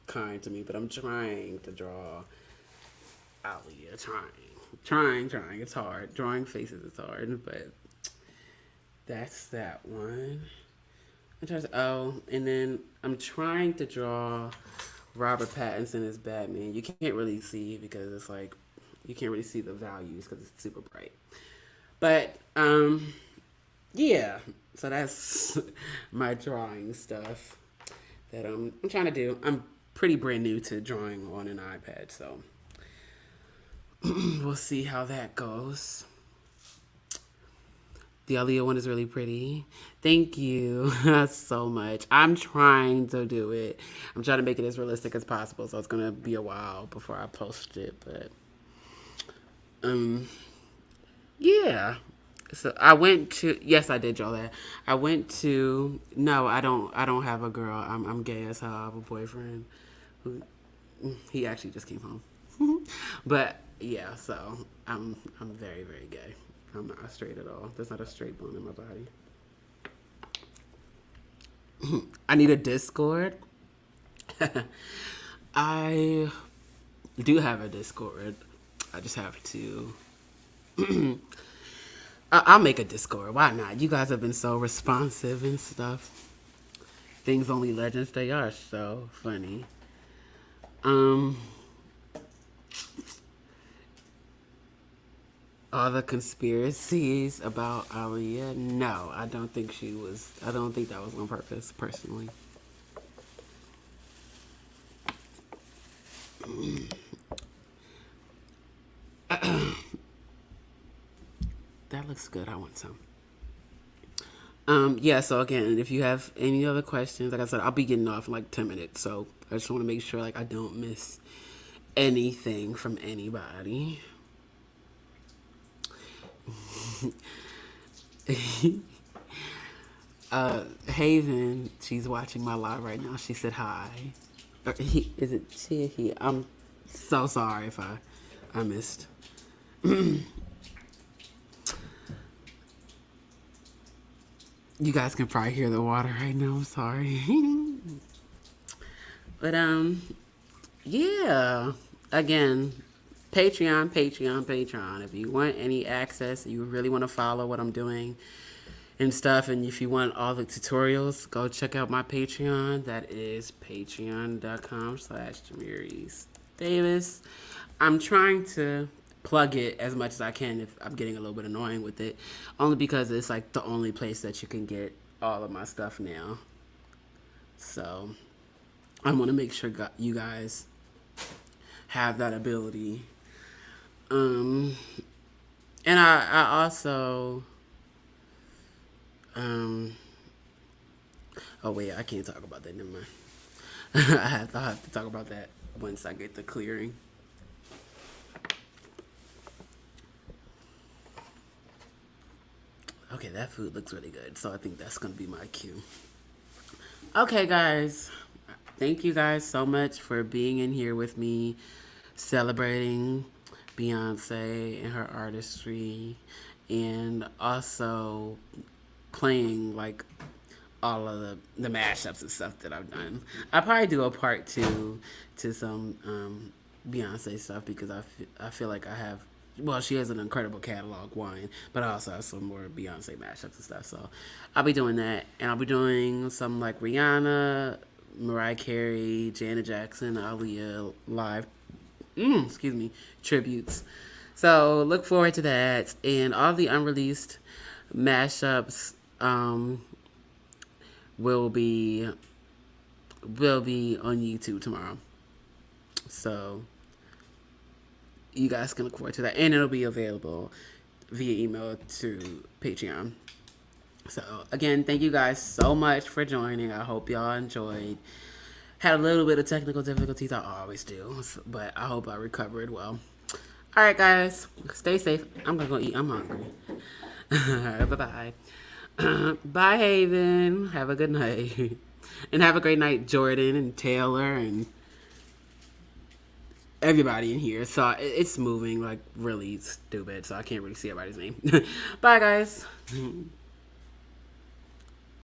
kind to me. But I'm trying to draw Aliyah. Trying. It's hard. Drawing faces is hard, but that's that one. And then I'm trying to draw Robert Pattinson as Batman. You can't really see because it's like you can't really see the values because it's super bright. But yeah. So that's my drawing stuff that I'm trying to do. I'm pretty brand new to drawing on an iPad, so we'll see how that goes. The Aliyah one is really pretty. Thank you so much. I'm trying to do it. I'm trying to make it as realistic as possible, so it's going to be a while before I post it, but yeah. So I went to, yes, I did draw that. I went to, no, I don't have a girl. I'm gay as hell. I have a boyfriend who, he actually just came home. But yeah, so I'm very, very gay. I'm not straight at all. There's not a straight bone in my body. I need a Discord. I do have a Discord. I just have to. I'll make a Discord. Why not? You guys have been so responsive and stuff. Things only legends they are. So funny. All the conspiracies about Aliyah, no, I don't think that was on purpose, personally. That looks good. I want some. Yeah, so again, if you have any other questions, like I said, I'll be getting off in like 10 minutes, so I just want to make sure like I don't miss anything from anybody. Haven, she's watching my live right now. She said hi. Is it she or he? I'm so sorry if I missed. You guys can probably hear the water right now. I'm sorry. But yeah. Again, Patreon. If you want any access, you really want to follow what I'm doing and stuff, and if you want all the tutorials, go check out my Patreon. That is patreon.com/JamiriceDavis. I'm trying to plug it as much as I can. If I'm getting a little bit annoying with it, only because it's like the only place that you can get all of my stuff now. So I want to make sure you guys have that ability. And I also oh wait, I can't talk about that. Never mind. I have to talk about that once I get the clearing. Okay, that food looks really good, so I think that's gonna be my cue. Okay, guys, thank you guys so much for being in here with me, celebrating Beyoncé and her artistry, and also playing like all of the mashups and stuff that I've done. I'll probably do a part 2 to some Beyonce stuff because I feel like I have, well, she has an incredible catalog, one, but I also have some more Beyonce mashups and stuff. So I'll be doing that, and I'll be doing some like Rihanna, Mariah Carey, Janet Jackson, Aaliyah live, tributes. So look forward to that, and all the unreleased mashups will be on YouTube tomorrow. So you guys can look forward to that, and it'll be available via email to Patreon. So again, thank you guys so much for joining. I hope y'all enjoyed. Had a little bit of technical difficulties, I always do, but I hope I recovered well. All right, guys, stay safe. I'm gonna go eat. I'm hungry. Bye-bye. Bye, Haven. Have a good night. And have a great night, Jordan and Taylor and everybody in here. So it's moving like really stupid, so I can't really see everybody's name. Bye, guys.